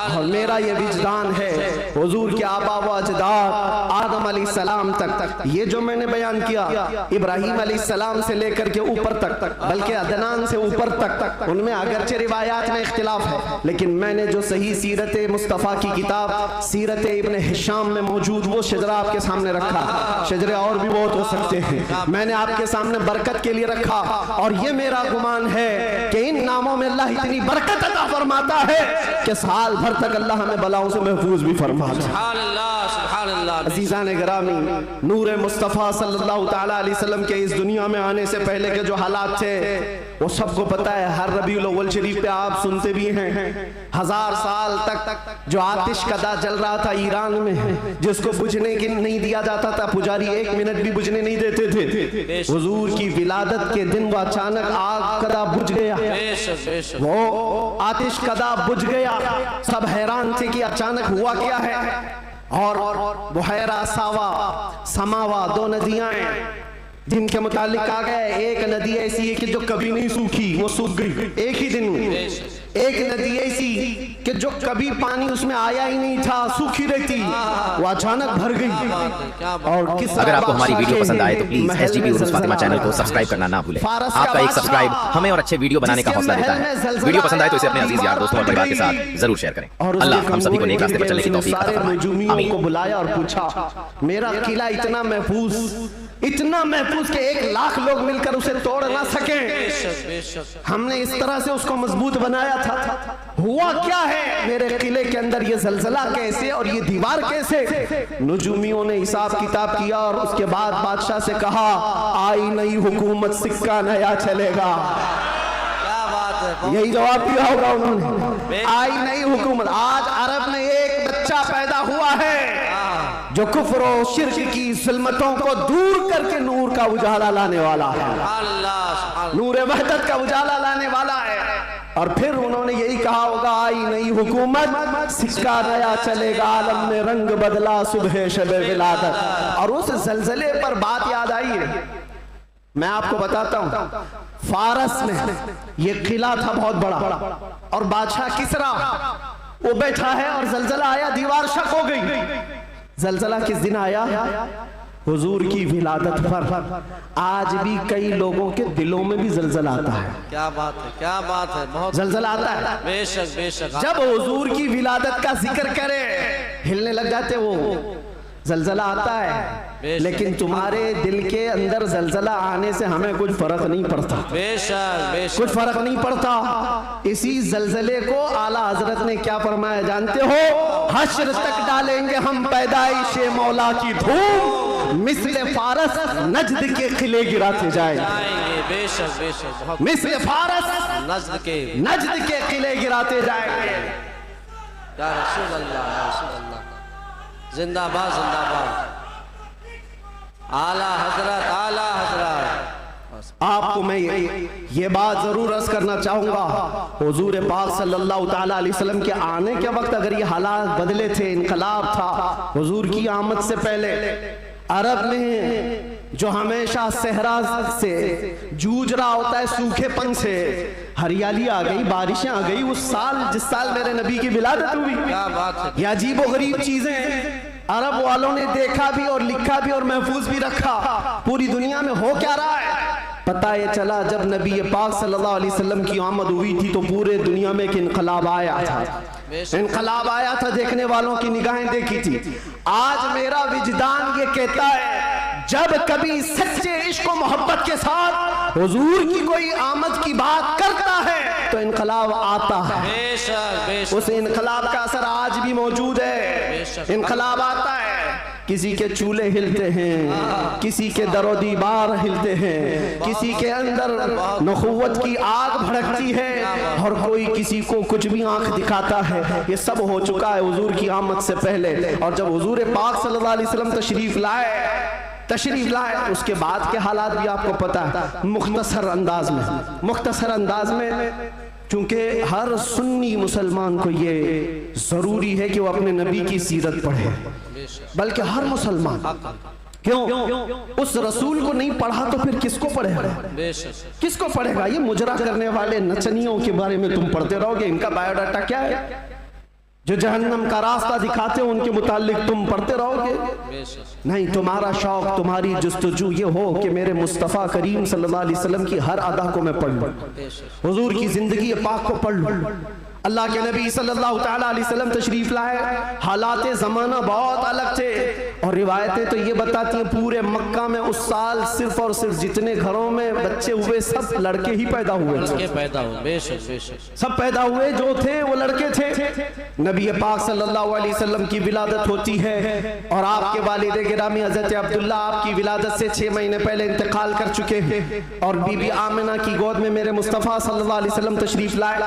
और मेरा ये विजदान है हुजूर के आबा व अजदाद आदम अलैहिस्सलाम तक ये जो मैंने बयान किया इब्राहीम अलैहिस्सलाम से लेकर के ऊपर तक बल्कि अदनान से ऊपर तक उनमें अगरचे रिवायात में इख्तिलाफ है, लेकिन मैंने जो सही सीरत मुस्तफ़ा की किताब सीरत इब्न हिशाम में मौजूद वो शजरा आपके सामने रखा। शजरे और भी बहुत हो सकते हैं, मैंने आपके सामने बरकत के लिए रखा। और ये मेरा गुमान है कि इन नामों में अल्लाह इतनी बरकत अता फरमाता है कि साल भर तक अल्लाह हमें बलाओं से महफूज भी फरमाता है। सुभान अल्लाह सुभान अल्लाह। अज़ीज़ान गिरामी, नूर मुस्तफ़ा सल्लल्लाहु ताला अलैहि वसल्लम के इस दुनिया में आने से पहले के जो हालात थे वो सबको पता है। हर रबीउल अव्वल शरीफ पे आप सुनते भी हैं 1000 साल तक जो आतिश कदा जल रहा था ईरान में, जिसको बुझने की नहीं दिया जाता था, पुजारी 1 मिनट भी बुझने नहीं देते थे। हुजूर की विलादत के दिन वो अचानक आग कदा बुझ गया, बेशक बेशक। वो आतिश कदा बुझ गया। सब हैरान थे कि अचानक हुआ क्या है। और बुहैरा सावा समावा 2 नदियां हैं जिनके मुतालिक कहा गया है एक नदी ऐसी है कि जो कभी नहीं सूखी वो सूख गई एक ही दिन में। एक नदी ऐसी कि जो कभी पानी उसमें आया ही नहीं था, सूखी रहती, वो अचानक भर गई। और किस अगर आपको हमारी वीडियो पसंद आए तो please SGP Urs Fatima channel को सब्सक्राइब करना ना भूलें। आपका एक सब्सक्राइब हमें और अच्छे वीडियो बनाने का हौसला देता है। वीडियो पसंद आए तो इसे अपने अजीज यार दोस्तों और परिवार के साथ जरूर शेयर करें। अल्लाह हम सभी को नेक रास्ते पर चलने की तौफीक अता फरमाए। आमीन। को बुलाया और पूछा मेरा किला इतना महफूज कि 1 लाख लोग मिलकर उसे तोड़ ना सके, हमने इस तरह से उसको मजबूत बनाया था। हुआ क्या है मेरे किले के अंदर, ये जलजला कैसे और ये दीवार कैसे? नुजूमियों ने हिसाब किताब किया और उसके बाद बादशाह से कहा आई नई हुकूमत, सिक्का नया चलेगा। क्या बात है। यही जवाब दिया होगा उन्होंने, आई नई हुकूमत। आज अरब में एक बच्चा पैदा हुआ है जो कुफ्र और शिर्क की ज़ुल्मतों को दूर करके नूर का उजाला लाने वाला है, नूर वहदत का उजाला लाने वाला है। और फिर उन्होंने यही कहा होगा आई नई हुकूमत, सिक्का नया चलेगा, आलम में रंग बदला सुबह शबे विलादत। और उस जलजले पर बात याद आई है, मैं आपको बताता हूं। फारस में ये किला था बहुत बड़ा और बादशाह किसरा वो बैठा है और जलजला आया, दीवार शक हो गई। जलजला किस दिन आया? हुजूर की विलादत पर। आज भी कई लोगों के दिलों में भी जलजला आता है। क्या बात है, क्या बात है। बहुत जलजला आता है, बेशक बेशक। जब हुजूर की विलादत का जिक्र करे हिलने लग जाते वो। जलजला आता है लेकिन तुम्हारे दिल के अंदर जलजला आने से हमें कुछ फर्क नहीं पड़ता, बेशक बेशक कुछ फर्क नहीं पड़ता। इसी जलजले को आला हजरत ने क्या फरमाया जानते हो? हश्र तक डालेंगे हम पैदाइशे मौला की धूम, मिस्ल फारस नजद के किले गिराते जाएंगे। बेशक बेशक। बहुत मिस्ल फारस नजद के किले गिराते जाएंगे। या रसूल अल्लाह, या रसूल अल्लाह। जिंदाबाद जिंदाबाद। आला हजरत, आला हजरत। आपको मैं ये बात जरूर अर्ज करना चाहूंगा, हुजूर पाक सल्लल्लाहु ताला अलैहि वसल्लम के आने के वक्त अगर ये हालात बदले थे, इनकलाब था, हुजूर की आमद से पहले अरब में जो हमेशा सहरा से जूझ रहा होता है, सूखेपन से हरियाली आ गई, बारिशें आ गई। उस साल जिस साल मेरे नबी की विलादत हुई, क्या बात है। ये अजीबो गरीब चीजें अरब वालों ने देखा भी और लिखा भी और महफूज भी रखा। पूरी दुनिया में हो क्या रहा है पता ये चला जब नबी पाक सल्लल्लाहु अलैहि वसल्लम की आमद हुई थी तो पूरे दुनिया में एक इनकलाब आया था। इनकलाब आया था, देखने वालों की निगाहें देखी थी। आज मेरा विजदान ये कहता है जब कभी सच्चे इश्क और मोहब्बत के साथ हुजूर की कोई आमद की बात करता है तो इनकलाब आता है। बेशक, बेशक। उस इनकलाब का असर आज भी मौजूद है। इनकलाब आता है, किसी के चूल्हे हिलते हैं, किसी के दरो दीवार हिलते हैं, किसी के अंदर नखुवत की आग भड़कती है और कोई किसी को कुछ भी आंख दिखाता है। ये सब हो चुका है हुजूर की आमद से पहले। और जब हुजूर पाक सल्लल्लाहु अलैहि वसल्लम तशरीफ लाए उसके बाद के हालात भी आपको पता है। मुख्तसर अंदाज में क्योंकि हर सुन्नी मुसलमान को ये जरूरी है कि वो अपने नबी की सीरत पढ़े, बल्कि हर मुसलमान। क्यों? उस रसूल को नहीं पढ़ा तो फिर किसको पढ़ेगा? किसको पढ़ेगा? ये मुजरा करने वाले नचनियों के बारे में तुम पढ़ते रहोगे। इनका बायोडाटा क्या है? जो जहन्नम का रास्ता दिखाते हो उनके मुतालिक तुम पढ़ते रहोगे। नहीं, तुम्हारा शौक, तुम्हारी जुस्तजू ये हो कि मेरे मुस्तफ़ा करीम सल्लल्लाहु अलैहि वसल्लम की हर अदा को मैं पढ़ लूं, हुजूर की जिंदगी पाक को पढ़ लूं। अल्लाह के नबी सल्लल्लाहु ताला अलैहि वसल्लम तशरीफ लाए, हालात ज़माना बहुत अलग थे और रिवायतें तो ये बताती हैं पूरे मक्का में उस साल सिर्फ और सिर्फ जितने घरों में बच्चे हुए सब लड़के ही पैदा हुए थे। सब पैदा हुए जो थे वो लड़के थे। नबी पाक सल्लल्लाहु अलैहि वसल्लम की विलादत होती है और आपके वालिद गिरामी हज़रत अब्दुल्ला आपकी विलादत से 6 महीने पहले इंतकाल कर चुके हैं और बीबी आमिना की गोद में मेरे मुस्तफ़ा सल्लल्लाहु अलैहि वसल्लम तशरीफ लाए।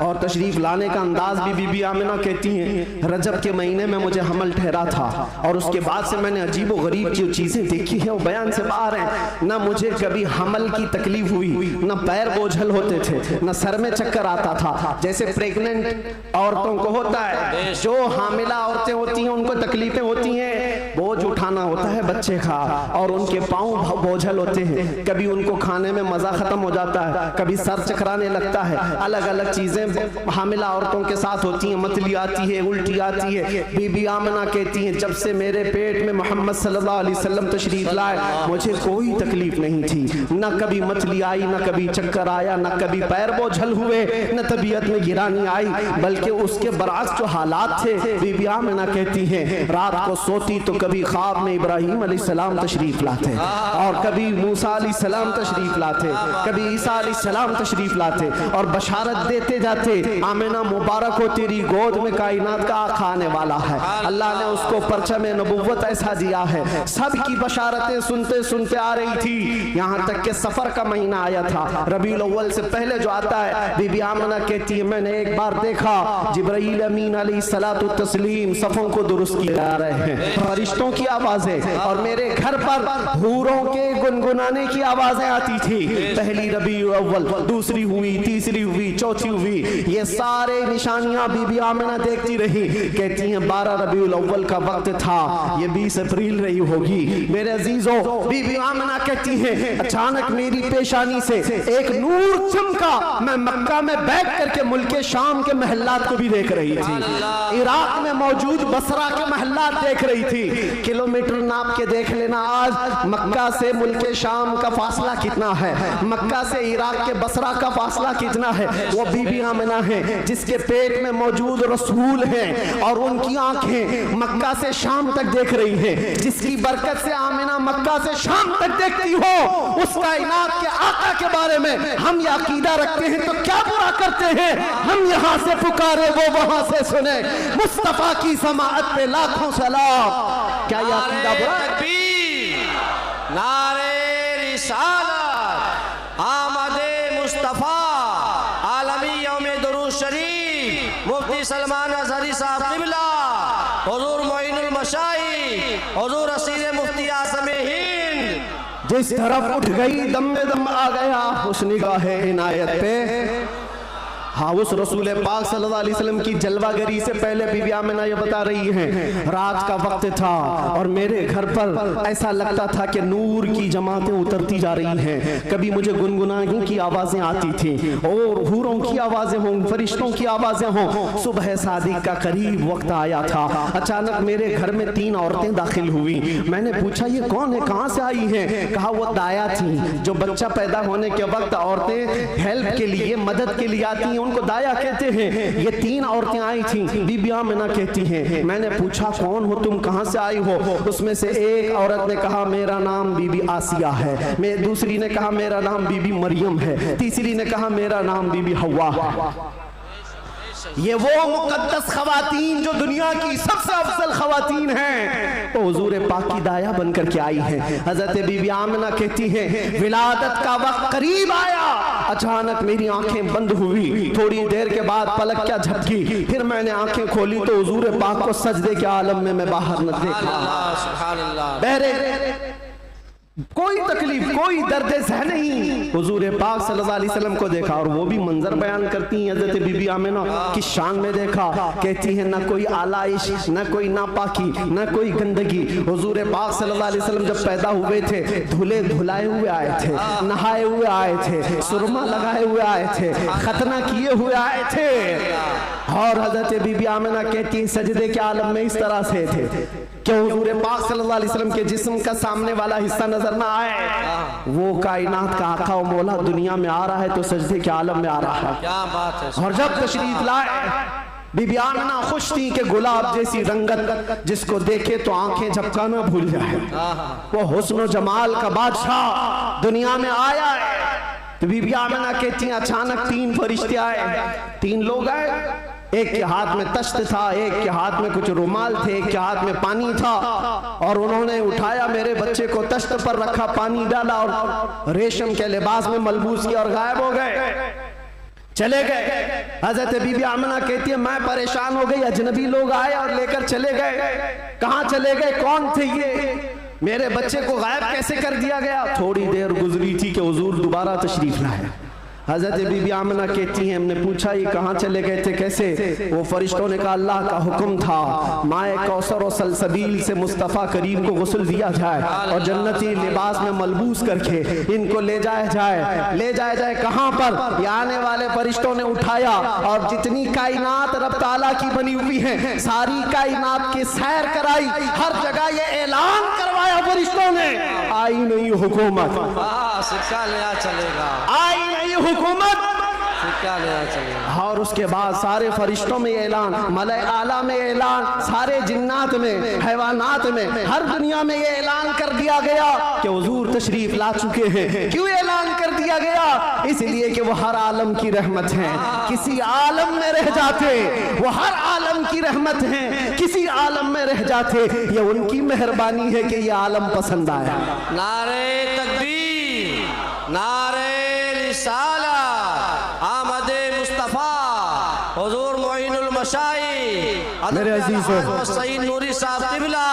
और तशरीफ लाने का अंदाज भी बीबी आमिना कहती हैं रजब के महीने में मुझे हमल ठहरा था और उसके बाद से मैंने अजीबो गरीब जो चीजें देखी हैं वो बयान से बाहर हैं। ना मुझे कभी हमल की तकलीफ हुई, ना पैर बोझल होते थे, ना सर में चक्कर आता था जैसे प्रेग्नेंट औरतों को होता है। जो हामिला औरतें होती हैं उनको तकलीफें होती हैं, बोझ उठाना होता है बच्चे का और उनके पाँव बोझल होते हैं। कभी उनको खाने में मजा खत्म हो जाता है, कभी सर चकराने लगता है। अलग अलग चीजें हामिला औरतों के साथ होती हैं, मतली आती है, उल्टी आती है। बीबी आमिना कहती हैं जब से मेरे पेट में मोहम्मद सल्लल्लाहु अलैहि वसल्लम तशरीफ लाए मुझे कोई तकलीफ नहीं थी, ना कभी मतली आई, ना कभी चक्कर आया, ना कभी पैर बोझल हुए, ना तबीयत में गिरानी आई। बल्कि उसके बरअक्स जो हालात थे बीबी आमिना कहती हैं रात को सोती तो कभी ख्वाब में इब्राहिम अलैहिस्सलाम तशरीफ लाते और कभी मूसा अलैहिस्सलाम तशरीफ लाते, कभी ईसा अलैहिस्सलाम तशरीफ लाते और बशारत देते जाते आमिना मुबारक हो तेरी गोद में कायनात का आका आने वाला है। अल्लाह ने उसको परचम नबुव्वत ऐसा दिया है। सब की बशारतें सुनते सुनते आ रही थी, यहाँ तक के सफर का महीना आया था। रबीउल अव्वल से पहले जो आता है बीबी आमिना कहती है मैंने एक बार देखा जिब्राइल अमीन अलैहिस्सलातु तस्लीम सफों को दुरुस्त किए जा रहे हैं, फरिश्तों की आवाजें और मेरे घर पर हूरों के गुनगुनाने की आवाजें आती थी। पहली रबीउल अव्वल, दूसरी हुई, तीसरी हुई, चौथी हुई। ये सारे निशानियां बीबी आमिना देखती रही। कहती हैं 12 रबीउल अव्वल का वक्त था, ये 20 अप्रैल रही होगी। मेरे अजीजों, बीबी आमिना कहती हैं अचानक मेरी पेशानी से एक नूर चमका। मैं मक्का में बैठ करके मुल्क शाम के महल्लात को भी देख रही थी, इराक में मौजूद बसरा के महल्लात देख रही थी। किलोमीटर नाप के देख लेना आज मक्का से मुल्क शाम का फासला कितना है, मक्का से इराक के बसरा का फासला कितना है। वो बीबी आमिना है जिसके पेट में मौजूद रसूल हैं और उनकी आंखें मक्का से शाम तक देख रही हैं। जिसकी बरकत से आमिना मक्का से शाम तक देखती हो, उस कायनात के आका के बारे में हम ये अकीदा रखते हैं तो क्या बुरा करते हैं। हम यहाँ से पुकारे वो वहां से सुने, मुस्तफा की समाअत पे लाखों सलाम। क्या ये अकीदा बुरा है? नारे रिसालत, आमदे मुस्तफा, आलमी यौमे दुरूद शरीफ, मुफ्ती सलमान अज़हरी साहब क़िबला, हुज़ूर मोइनुल मशाइख, हुज़ूर असीर मुफ्ती आज़म हिंद, जिस तरफ उठ गई दम में दम आ गया उस निगाहे इनायत पे। हाँ, उस रसूल पाक सल्लल्लाहु अलैहि वसल्लम की जलवागरी से पहले बीबी आमिना ये बता रही हैं, रात का वक्त था और मेरे घर पर ऐसा लगता था कि नूर की जमातें उतरती जा रही हैं। कभी मुझे गुनगुनाने की आवाजें आती थी और हूरों की आवाजें हों, फरिश्तों की आवाजें हों। सुबह सादिक का करीब वक्त आया था, अचानक मेरे घर में 3 औरतें दाखिल हुई। मैंने पूछा ये कौन है, कहाँ से आई हैं? कहा वो दाया थी, जो बच्चा पैदा होने के वक्त औरतें हेल्प के लिए, मदद के लिए आती हैं, उनको दाया कहते हैं। ये 3 औरतें आई थी, बीबी आमिना कहती हैं। मैंने पूछा कौन हो तुम, कहां से आई हो? उसमें से एक औरत ने कहा मेरा नाम बीबी आसिया है, मैं दूसरी ने कहा मेरा नाम बीबी मरियम है, तीसरी ने कहा मेरा नाम बीबी हवा है। ये वो मुकद्दस खवातीन जो दुनिया की सबसे अफजल खवातीन हैं, तो हुजूर पाक की दाया बनकर के आई हैं। हजरत बीबी आमिना कहती हैं विलादत का वक्त करीब आया, अचानक मेरी आंखें बंद हुई, थोड़ी देर के बाद पलक क्या झपकी, फिर मैंने आंखें खोली तो हुजूर पाक को सजदे के आलम में मैं बाहर न देखा। बहरे कोई तकलीफ, कोई दर्द सह नहीं, हुजूर पाक सल्लल्लाहु अलैहि वसल्लम को देखा। और वो भी मंजर बयान करती हैं हज़रत बीबी आमिना की शान में देखा। कहती हैं ना कोई आलाइश, ना कोई नापाकी, ना कोई गंदगी। हुजूर पाक सल्लल्लाहु अलैहि वसल्लम जब पैदा हुए थे धुले धुलाए हुए आए थे, नहाए हुए आए थे, सुरमा लगाए हुए आए थे, खतना किए हुए आए थे। और हज़रत बीबी आमिना कहती हैं सजदे के आलम में इस तरह से थे कि हुजूर पाक सल्लल्लाहु अलैहि वसल्लम के जिस्म का सामने वाला हिस्सा नजर ना आए। वो कायनात का आका और मौला दुनिया में आ रहा है तो सजदे के आलम में आ रहा है। क्या बात है। और जब तशरीफ लाए बीबी आमिना खुश थी कि गुलाब जैसी रंगत जिसको देखे तो आंखें झपकाना भूल जाए। वो हुस्न जमाल का बादशाह दुनिया में आया है। तो बीबी आमिना कहती हैं अचानक 3 फरिश्ते आए, 3 लोग आए। एक के हाथ में तश्त था, एक के हाथ में कुछ रुमाल थे, एक के हाथ में पानी था। और उन्होंने उठाया मेरे बच्चे को, तश्त पर रखा, पानी डाला और रेशम के लिबास में मलबूस किया और गायब हो गए, चले गए। हजरत बीबी आमिना कहती है मैं परेशान हो गई, अजनबी लोग आए और लेकर चले गए। कहाँ चले गए, कौन थे ये, मेरे बच्चे को गायब कैसे कर दिया गया? थोड़ी देर गुजरी थी कि हुजूर दोबारा तशरीफ लाए। हजरत बीबी आमिना कहती हैं हमने पूछा ये कहाँ चले गए थे, कैसे? वो फरिश्तों ने कहा अल्लाह का हुक्म था माए कौसर और सलसबील से मुस्तफ़ा करीम को गुस्ल दिया जाए और जन्नती लिबास में मलबूस करके इनको ले जाया जाए। ले जाया जाए कहाँ पर? ये आने वाले फरिश्तों ने उठाया और जितनी कायनात रब ताला की बनी हुई है सारी कायनात की सैर कराई, हर जगह ये ऐलान करवाया फरिश्तों ने आई नहीं हुकूमत, सिक्का नया चलेगा, आई नहीं हुकूमत, सिक्का नया चलेगा। और उसके बाद सारे फरिश्तों में ऐलान, मलाए आला में ऐलान, सारे जिन्नात में, हैवानात में, हर दुनिया में ये ऐलान कर दिया गया कि हुजूर तशरीफ ला चुके हैं। क्यों ऐलान कर दिया गया? इसलिए कि वो हर आलम की रहमत हैं। किसी आलम में रह जाते वो हर आलम की रहमत हैं, किसी आलम में रह जाते ये उनकी मेहरबानी है कि ये आलम पसंद आया। नारे तकबीर, नारे रिसालत, आमदे मुस्तफा, हुजूर मोइनुल मशाइख मेरे अजीजों, सईद नूरी साहब क़िबला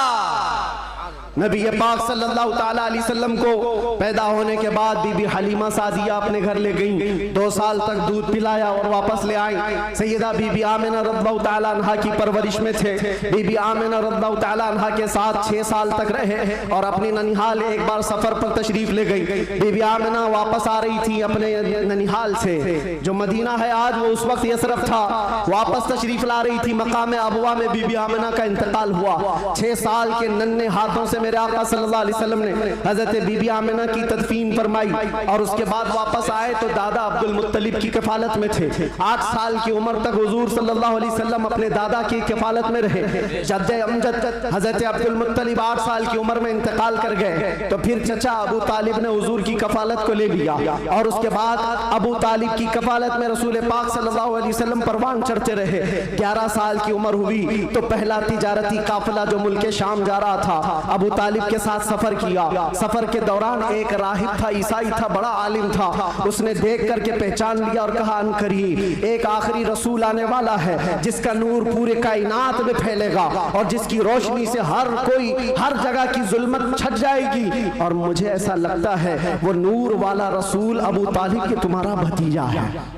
नबी पाक सल्लल्लाहु ताला अलैहि वसल्लम को पैदा होने के बाद बीबी हलीमा सादिया अपने घर ले गईं। 2 साल तक दूध पिलाया और वापस ले आई। सैयदा बीबी आमिना रज़ियल्लाहु ताला अन्हा की परवरिश में थे। बीबी आमिना रज़ियल्लाहु ताला अन्हा के साथ 6 साल तक रहे और अपनी ननिहाल एक बार सफर पर तशरीफ ले गई। बीबी आमिना वापस आ रही थी अपने ननिहाल से, जो मदीना है आज वो उस वक्त यसरफ था। वापस तशरीफ ला रही थी, मकाम अबवा में बीबी आमिना का इंतकाल हुआ। 6 साल के नन्हे हाथों से मेरे आका सल्लल्लाहु अलैहि वसल्लम ने हजरत बीबी आमिना की तदफीन फरमाई और उसके बाद वापस आए तो दादा अब्दुल मुत्तलिब की कफालत में थे। 8 साल की उम्र तक हुजूर सल्लल्लाहु अलैहि वसल्लम अपने दादा की कफालत में रहे। जद्दे अमजद हजरत अब्दुल मुत्तलिब 8 साल की उम्र में इंतकाल कर गए तो फिर चचा अबू तालिब ने हुजूर की कफालत को ले लिया और उसके बाद अबू तालिब की कफालत में रसूल पाक सल्लल्लाहु अलैहि वसल्लम परवान चढ़ते रहे। 11 साल की उम्र हुई तो पहला तिजारती काफिला जो मुल्क शाम जा रहा था, अबू अबू तालिब के साथ सफर किया। सफर के दौरान एक राहिब था, ईसाई था, बड़ा आलिम था। उसने देख करके पहचान लिया और कहा अनकरीब एक आखिरी रसूल आने वाला है जिसका नूर पूरे कायनात में फैलेगा और जिसकी रोशनी से हर कोई हर जगह की जुल्मत छट जाएगी। और मुझे ऐसा लगता है वो नूर वाला रसूल अबू तालिब के तुम्हारा भतीजा है।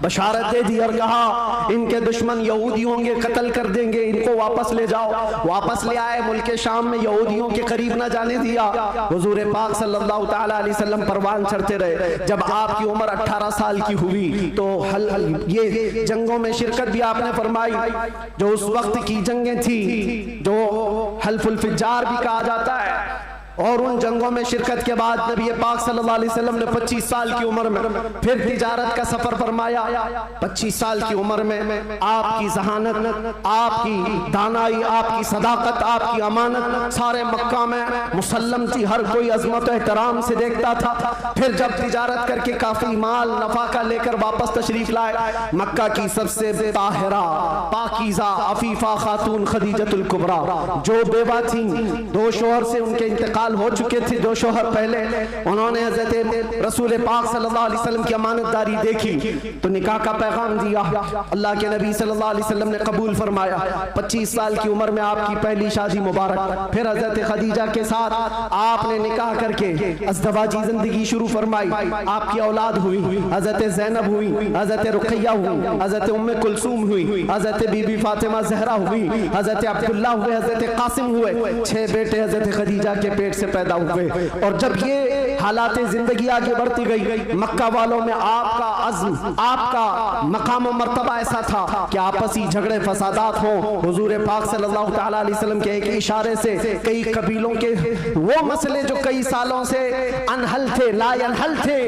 बशारत दे दी और कहा इनके दुश्मन यहूदी होंगे, कत्ल कर देंगे, इनको वापस ले जाओ। वापस ले आए। मुल्क शाम में यहूदियों के करीब न जाने दिया। हुजूर पाक सल्लल्लाहु तआला अलैहि वसल्लम परवान चढ़ते रहे। जब आपकी उम्र 18 साल की हुई तो ये जंगों में शिरकत भी आपने फरमाई, जो उस वक्त की जंगें थी जो हल्फुल फिज्जार भी कहा जाता है। और उन जंगों में शिरकत के बाद नबी पाक सल्लल्लाहु अलैहि वसल्लम ने 25 साल की उम्र में फिर तिजारत का सफर फरमाया। 25 साल की उम्र में आपकी जहानत, आपकी दानाई, आपकी सदाकत, आपकी अमानत सारे मक्का में मुसल्लम थी। हर कोई अजमत एहतराम से देखता था। फिर जब तिजारत करके काफी माल नफाका लेकर वापस तशरीफ लाए, मक्का की सबसे ताहिरा पाकीज़ा अफीफा खातून खदीजतुल कुबरा जो बेवा थी, 2 शोहर से उनके इंतकाल हो चुके थे। 2 शोहर पहले उन्होंने हज़रत रसूल पाक सल्लल्लाहु अलैहि वसल्लम की अमानतदारी देखी तो निकाह का पैगाम दिया। अल्लाह के नबी सल्लल्लाहु अलैहि वसल्लम ने कबूल फरमाया। 25 साल की उम्र में आपकी पहली शादी मुबारक। फिर हज़रत खदीजा के साथ आपने निकाह करके अज़दवाजी जिंदगी शुरू फरमाई। आपकी औलाद हुई, हज़रत ज़ैनब हुई, हज़रत रुक़ैया हुई, हज़रत उम्मे कुलसूम हुई, हज़रत बीबी फातिमा ज़हरा हुई, हज़रत अब्दुल्लाह हुए, हज़रत कासिम हुए। 6 बेटे हज़रत खदीजा के पेट से पैदा हुए। और जब ये हालात जिंदगी आगे बढ़ती गई, मक्का वालों में आपका अज़्म, आपका मकाम और मर्तबा ऐसा था कि आपसी झगड़े फसादात हो। हुजूर पाक सल्लल्लाहु तआला अलैहि वसल्लम के एक इशारे से कई कबीलों के वो मसले जो कई सालों से अनहल थे, ला अनहल थे,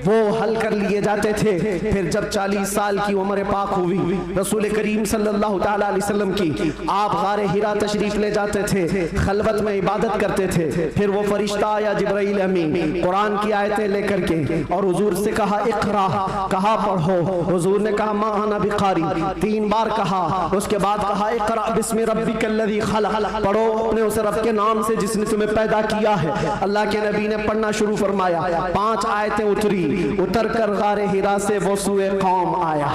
वो हल कर लिए जाते थे। फिर जब 40 साल की उम्र पाक हुई रसूल करीम सल्लल्लाहु तआला अलैहि वसल्लम की, आप गारे हिरा तशरीफ ले जाते थे, खलवत में इबादत करते थे। फिर वो फरिश्ता आया जिब्राइल अमीन कुरान की आयतें लेकर के और हुजूर से कहा इक़रा, कहा पढ़ो। हुजूर ने कहा मा अना बिक़ारी, 3 बार कहा। उसके बाद कहा इक़रा बिस्मि रब्बिकल्लज़ी खलक़, पढ़ो अपने उस रब के नाम से जिसने तुम्हें पैदा किया है। अल्लाह के नबी ने पढ़ना शुरू फरमाया। 5 आयतें उतरी, उतर कर गारे हिरा से वो सूए कौम आया।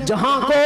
जहां को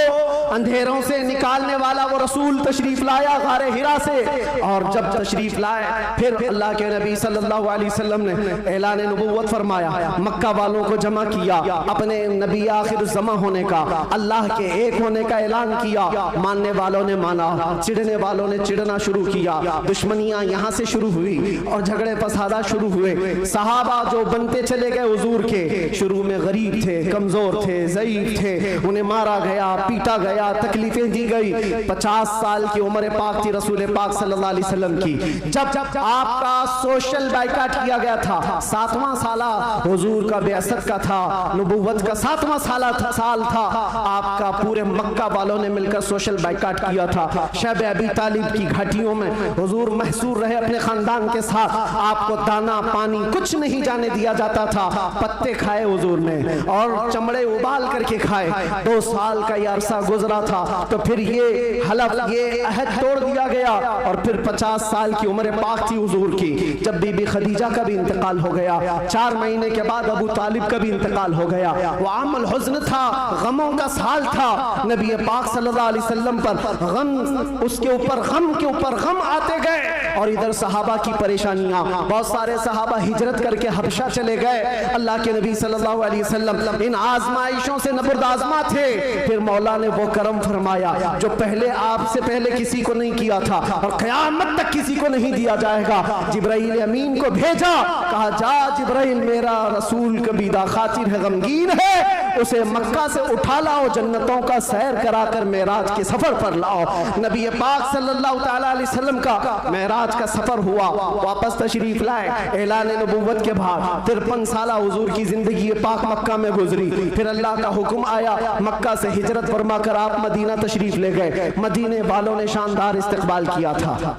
अंधेरों से निकालने वाला वो रसूल तशरीफ लाया गारे हिरा से। और जब तशरीफ लाए फिर अल्लाह के नबी सल्लल्लाहु अलैहि वसल्लम ने ऐलान नबुव्वत फरमाया, मक्का वालों को जमा किया, अपने नबी आखिर ज़मा होने का, अल्लाह के एक होने का ऐलान किया। मानने वालों ने माना, चिढ़ने वालों ने चिढ़ना शुरू किया। दुश्मनियां यहाँ से शुरू हुई और झगड़े फसादा शुरू हुए। सहाबा जो बनते चले गए हुजूर के, शुरू में गरीब थे, कमजोर थे, ज़ईफ थे, उन्हें मारा गया, पीटा गया, तकलीफें दी गई। 50 साल की उम्र पाक थी रसूल पाक सल्लल्लाहु अलैहि वसल्लम की जब आपका सोशल बाइकाट किया गया था। 7वां साला हुजूर का बेअसत का था, नबुव्वत का 7वां साल था। आपका पूरे मक्का वालों ने मिलकर सोशल बाइकाट किया था। शब अबी तालिब की घाटियों में हुजूर महसूर रहे अपने खानदान के साथ। आपको दाना पानी कुछ नहीं जाने दिया जाता था। पत्ते खाए हुजूर ने और चमड़े उबाल करके खाए। 2 साल का ये अरसा गुजरा था तो फिर ये हलफ, ये अहद तोड़ दिया गया। और फिर 50 साल की उम्र पाक थी हुजूर की जब बीबी खदीजा का भी इंतकाल हो गया। 4 महीने के बाद अबू तालिब का भी इंतकाल हो गया। वो आमल हुज़्न था, गमों का साल था। नबी पाक सल्लल्लाहु अलैहि वसल्लम पर गम, उसके ऊपर गम के ऊपर गम आते गए। और इधर सहाबा की परेशानियां, बहुत सारे सहाबा हिजरत करके हबशा चले गए। अल्लाह के नबी सल्लल्लाहु अलैहि वसल्लम इन आजमाइशों से नबुर्दाज़मा थे। फिर मौला ने वो करम फरमाया जो पहले आपसे पहले किसी को नहीं किया था और क़यामत तक किसी को नहीं दिया जाएगा। जिब्राइल अमीन को भेजा, कहा जा जिब्राइल, मेरा रसूल कबीदा खातिर है, गमगीन है, उसे मक्का से उठा लाओ, जन्नतों का सैर कराकर मेराज के सफर पर लाओ। नबी पाक सल्लल्लाहु तआला अलैहि वसल्लम का मेराज का सफर हुआ, वापस तशरीफ लाए। ऐलान नबुव्वत के बाद 53 साल हुजूर की जिंदगी पाक मक्का में गुजरी। फिर अल्लाह का हुक्म आया, मक्का से हिजरत फरमा कर आप मदीना तशरीफ ले गए। मदीने वालों ने शानदार इस्तकबाल किया था,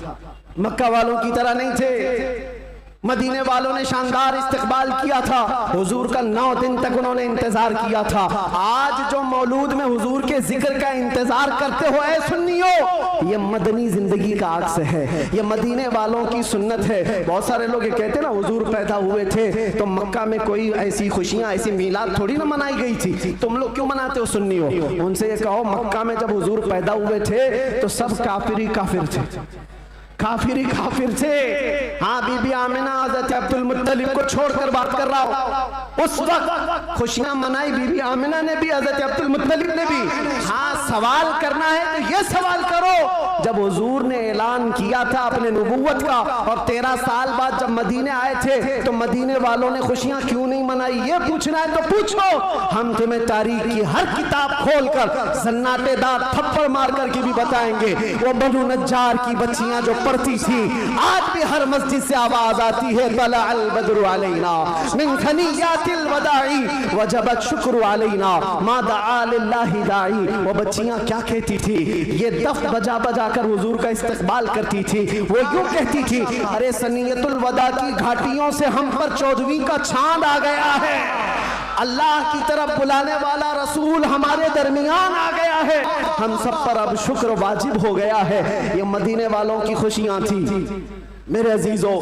मक्का वालों की तरह नहीं थे। मदीने वालों ने शानदार इस्तकबाल किया था। हुजूर का 9 दिन तक उन्होंने इंतजार किया था। आज जो मौलूद में हुजूर के जिक्र का इंतजार करते हो ऐ सुन्नियो, ये मदनी जिंदगी का अक्स है, ये मदीने वालों की सुन्नत है। बहुत सारे लोग ये कहते हैं ना हुजूर पैदा हुए थे तो मक्का में कोई ऐसी खुशियां, ऐसी मीलाद थोड़ी ना मनाई गई थी, तुम लोग क्यों मनाते हो सुन्नियो? उनसे ये कहो मक्का में जब हुजूर पैदा हुए थे तो सब काफिर ही काफिर थे, काफिर ही काफिर थे। हाँ, बीबी आमिना हज़रत अब्दुल मुत्तलिब को छोड़कर बात कर रहा हूं। उस वक्त खुशियां मनाई बीबी आमिना ने भी, हज़रत अब्दुल मुत्तलिब ने भी। हाँ, सवाल करना है तो ये सवाल करो, जब हुजूर ने ऐलान किया था अपने नबूवत का और 13 साल बाद जब मदीने आए थे तो मदीने वालों ने खुशियां क्यों नहीं मनाई? ये पूछना है तो पूछो, हम तुम्हें तारीख की हर किताब खोलकर सन्नाटेदार थप्पड़ मार कर के भी बताएंगे। वो बनु नज्जार की बच्चियां जो पढ़ती थी, आज भी हर मस्जिद से आवाज आती है, तला अल बद्रु अलैना मिन थनियातिल वदाई वजबत शुक्र अलैना मा दआ लिल्लाहि दाई। वो बच्चियां क्या कहती थी? ये दफ बजा बजा कर हुजूर का इस्तकबाल करती थी। वो यूं कहती थी, अरे सनियतुल वदा की घाटियों से हम पर 14वीं का चांद आ गया है, अल्लाह की तरफ बुलाने वाला रसूल हमारे दरमियान आ गया है, हम सब पर अब शुक्र वाजिब हो गया है। ये मदीने वालों की खुशियां थी। मेरे अजीजों,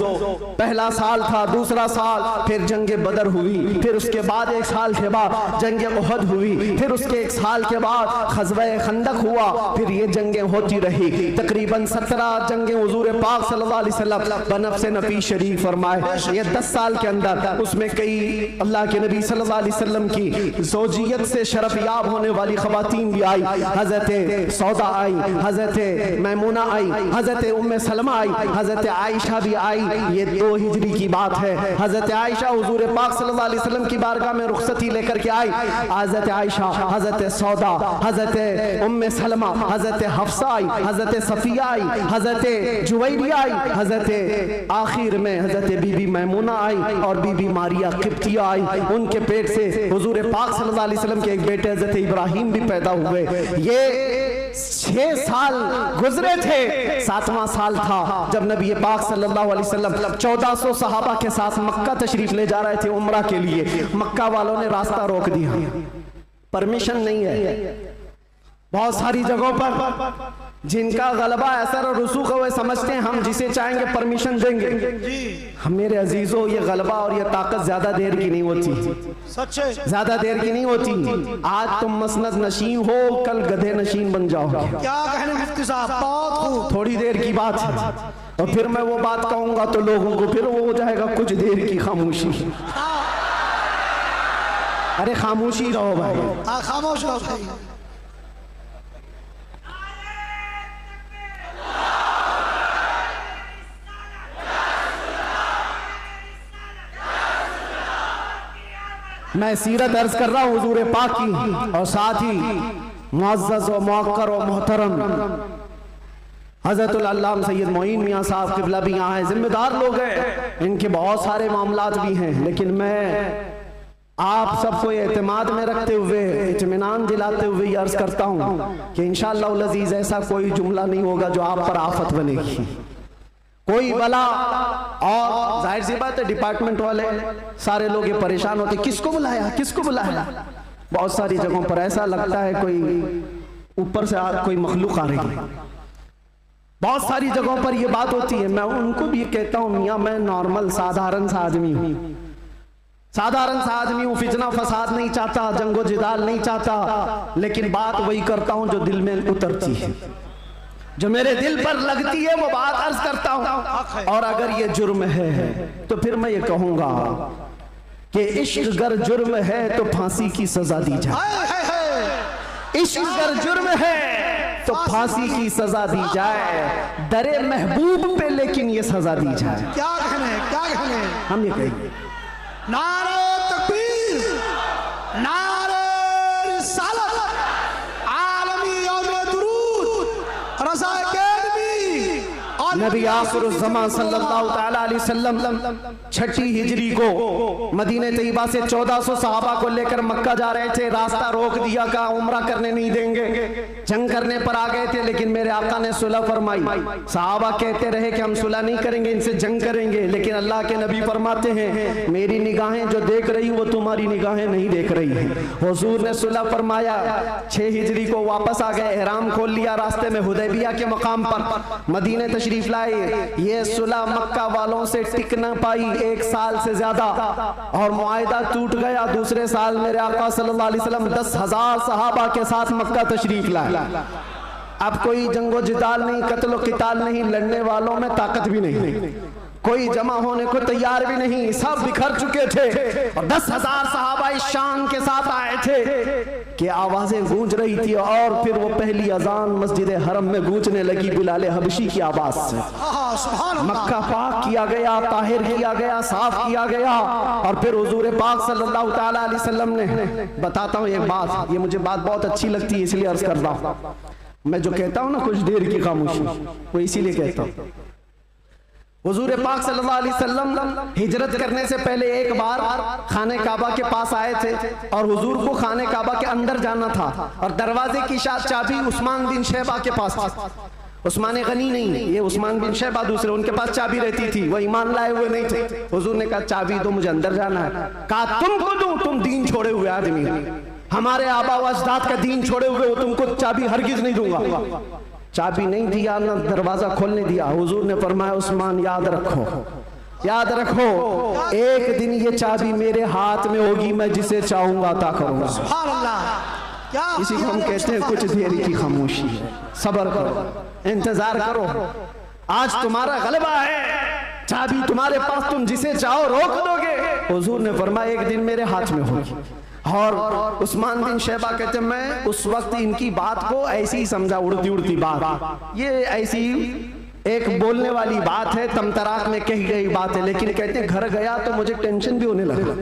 पहला साल था, दूसरा साल, फिर जंगे बदर हुई, फिर उसके बाद 1 साल के बाद जंगे उहद हुई, फिर उसके 1 साल के बाद ग़ज़वा खंदक हुआ, फिर ये जंगें होती रही। तकरीबन 17 जंगें हुजूर पाक सल्लल्लाहु अलैहि वसल्लम बनफ्स नबी शरीफ फरमाए। ये 10 साल के अंदर उसमें कई अल्लाह के नबी सल्लल्लाहु अलैहि वसल्लम की ज़ौजियत से शरफ याब होने वाली ख़वातीन भी आई। हज़रत सौदा आई, हज़रत मैमूना आई, हज़रत उम्मे सलमा आई, हज़रत आयशा भी आई। ये 2 हिजरी की बात है। हजरत आयशा हुजूर पाक सल्लल्लाहु अलैहि वसल्लम की बारगाह में रुखसती लेकर के आई। हजरत आयशा, हजरत सौदा, हजरत उम्मे सलमा, हजरत हफ्सा आई, हजरत सफिया आई, हजरत जुवैरिया आई, हजरत आखिर में हजरत बीबी मैमूना आई और बीबी मारिया किप्तिया आई। उनके पेट से हुजूर पाक सल्लल्लाहु अलैहि वसल्लम के एक बेटे हजरत इब्राहिम भी पैदा हुए। ये 6 साल गुजरे थे। 7वां साल था जब नबी पाक सल्लल्लाहु अलैहि वसल्लम 1400 सहाबा के साथ मक्का तशरीफ ले जा रहे थे उम्रा के लिए। मक्का वालों ने रास्ता रोक दिया, परमिशन नहीं है। बहुत सारी जगहों पर जिनका गलबा असर और रसूख है वे समझते हैं हम जिसे चाहेंगे परमिशन देंगे। हम मेरे अजीजों, ये गलबा और ये ताकत ज्यादा देर की नहीं होती, सच है, ज्यादा देर की नहीं होती। आज तुम मसनद नशीन हो, कल गधे नशीन बन जाओगे। क्या कहने मुफ्ती साहब, बहुत खूब। थोड़ी देर की बात है और फिर मैं वो बात कहूंगा तो लोगों को फिर वो हो जाएगा कुछ देर की खामोशी। अरे खामोशी रहो भाई, खामोश रहो भाई। मैं सीरत अर्ज कर रहा हूँ हुजूर पाक की, और साथ ही मुअज़्ज़ज़ व मुअक्कर व मोहतरम हज़रतुल अल्लामा सैयद मोइन मियाँ साहब क़िबला भी यहाँ हैं। जिम्मेदार लोग हैं, इनके बहुत सारे मामलात भी हैं, लेकिन मैं आप सबको एतमाद में रखते हुए, इत्मीनान दिलाते हुए ये अर्ज करता हूँ कि इंशाअल्लाह उल अज़ीज़ ऐसा कोई जुमला नहीं होगा जो आप पर आफत बनेगी, कोई बला। और जाहिर सी बात है डिपार्टमेंट वाले सारे लोग ये परेशान होते, किसको बुलाया, किसको बुलाया। बहुत सारी जगहों पर ऐसा लगता है कोई ऊपर से कोई मखलूक आ रही है। बहुत सारी जगहों पर ये बात होती है। मैं उनको भी कहता हूँ मियाँ मैं नॉर्मल साधारण सा आदमी हूँ, साधारण सा आदमी हूँ, फितना फसाद नहीं चाहता, जंगो जिदाल नहीं चाहता, लेकिन बात वही करता हूँ जो दिल में उतरती है, जो मेरे दिल पर लगती है वो बात अर्ज करता हूँ। और अगर ये जुर्म है तो फिर मैं ये कहूंगा कि इश्क अगर जुर्म है तो फांसी की सजा दी जाए। इश्क अगर जुर्म है तो फांसी की सजा दी जाए, दरे महबूब पे लेकिन ये सजा दी जाए। क्या कहने, क्या कहने, हम ये कहेंगे नारे तकबीर, नारे रिसालत, आलमी यौम दुरूद, रज़ा अकेडमी और नबी आखिरुज़्ज़मान सल्लल्लाहु तआला अलैहि वसल्लम 6 हिजरी को मदीने तैयबा से 1400 सहाबा को लेकर मक्का जा रहे थे। रास्ता रोक दिया, कहा उम्रा करने नहीं देंगे, जंग करने पर आ गए थे। लेकिन मेरे आका ने सुलह फरमाई। सहाबा कहते रहे कि हम सुलह नहीं करेंगे, इनसे जंग करेंगे। लेकिन अल्लाह के नबी फरमाते हैं मेरी निगाहें जो देख रही वो तुम्हारी निगाहें नहीं देख रही हैं। हुजूर ने सुलह फरमाया। 6 हिजरी को वापस आ गए, एहराम खोल लिया। रास्ते में हुदैबिया के मकाम पर मदीने तशरीफ लाए। ये सुलह मक्का वालों से टिक न पाई 1 साल से ज्यादा, और मुआहिदा टूट गया। दूसरे साल मेरे आका सल्लल्लाहु अलैहि वसल्लम 10,000 सहाबा के साथ मक्का तशरीफ लाए। अब कोई जंगो जिदाल नहीं, कत्लो किताल नहीं, लड़ने वालों में ताकत भी नहीं, कोई जमा होने को तैयार भी नहीं, सब बिखर चुके थे। और 10,000 सहाबा इस शान के साथ आए थे कि आवाजें गूंज रही थी। और फिर वो पहली अजान मस्जिद हरम में गूंजने लगी बिलाल हबशी की आवाज से। मक्का पाक किया गया, ताहिर किया गया, साफ किया गया। और फिर हुजूर पाक सल्लल्लाहु तआला अलैहि वसल्लम ने, बताता हूँ एक बात, ये मुझे बात बहुत अच्छी लगती है इसलिए अर्ज कर रहा हूँ। मैं जो कहता हूँ ना कुछ देर की खामोशी, वो इसीलिए कहता हूँ। हुजूर पाक सल्लल्लाहु अलैहि वसल्लम हिजरत करने से पहले एक बार खाने काबा के पास आए थे, और हुजूर को खाने काबा के अंदर जाना था। और दरवाजे की चाबी उस्मान बिन शैबा के पास थी। उस्मान गनी नहीं, ये उस्मान बिन शैबा दूसरे, उनके पास चाबी रहती थी, वो ईमान लाए हुए नहीं थे। हुजूर ने कहा चाबी दो, मुझे अंदर जाना है। कहा तुमको दूं, तुम दीन छोड़े हुए आदमी, हमारे आबा व अजदाद का दीन छोड़े हुए हो, तुमको चाबी हरगिज नहीं दूंगा। चाबी नहीं दिया, ना दरवाजा खोलने दिया। हुजूर ने फरमाया उस्मान याद रखो, याद रखो, एक दिन ये चाबी मेरे हाथ में होगी, मैं जिसे चाहूंगा अता करूंगा। सुभान अल्लाह। क्या इसी को हम कहते हैं कुछ देर की खामोशी है। सब्र करो, इंतजार करो, आज तुम्हारा गलबा है, चाबी तुम्हारे पास, तुम जिसे चाहो रोक दोगे। हुजूर ने फरमाया एक दिन मेरे हाथ में होगी। और उस्मान बिन शैबा कहते मैं उस वक्त इनकी बात को ऐसी ही समझा, उड़ती उड़ती बात, ये ऐसी एक बोलने वाली बात है, तमतराक में कही गई बात है। लेकिन कहते हैं घर गया तो मुझे टेंशन भी होने लगा,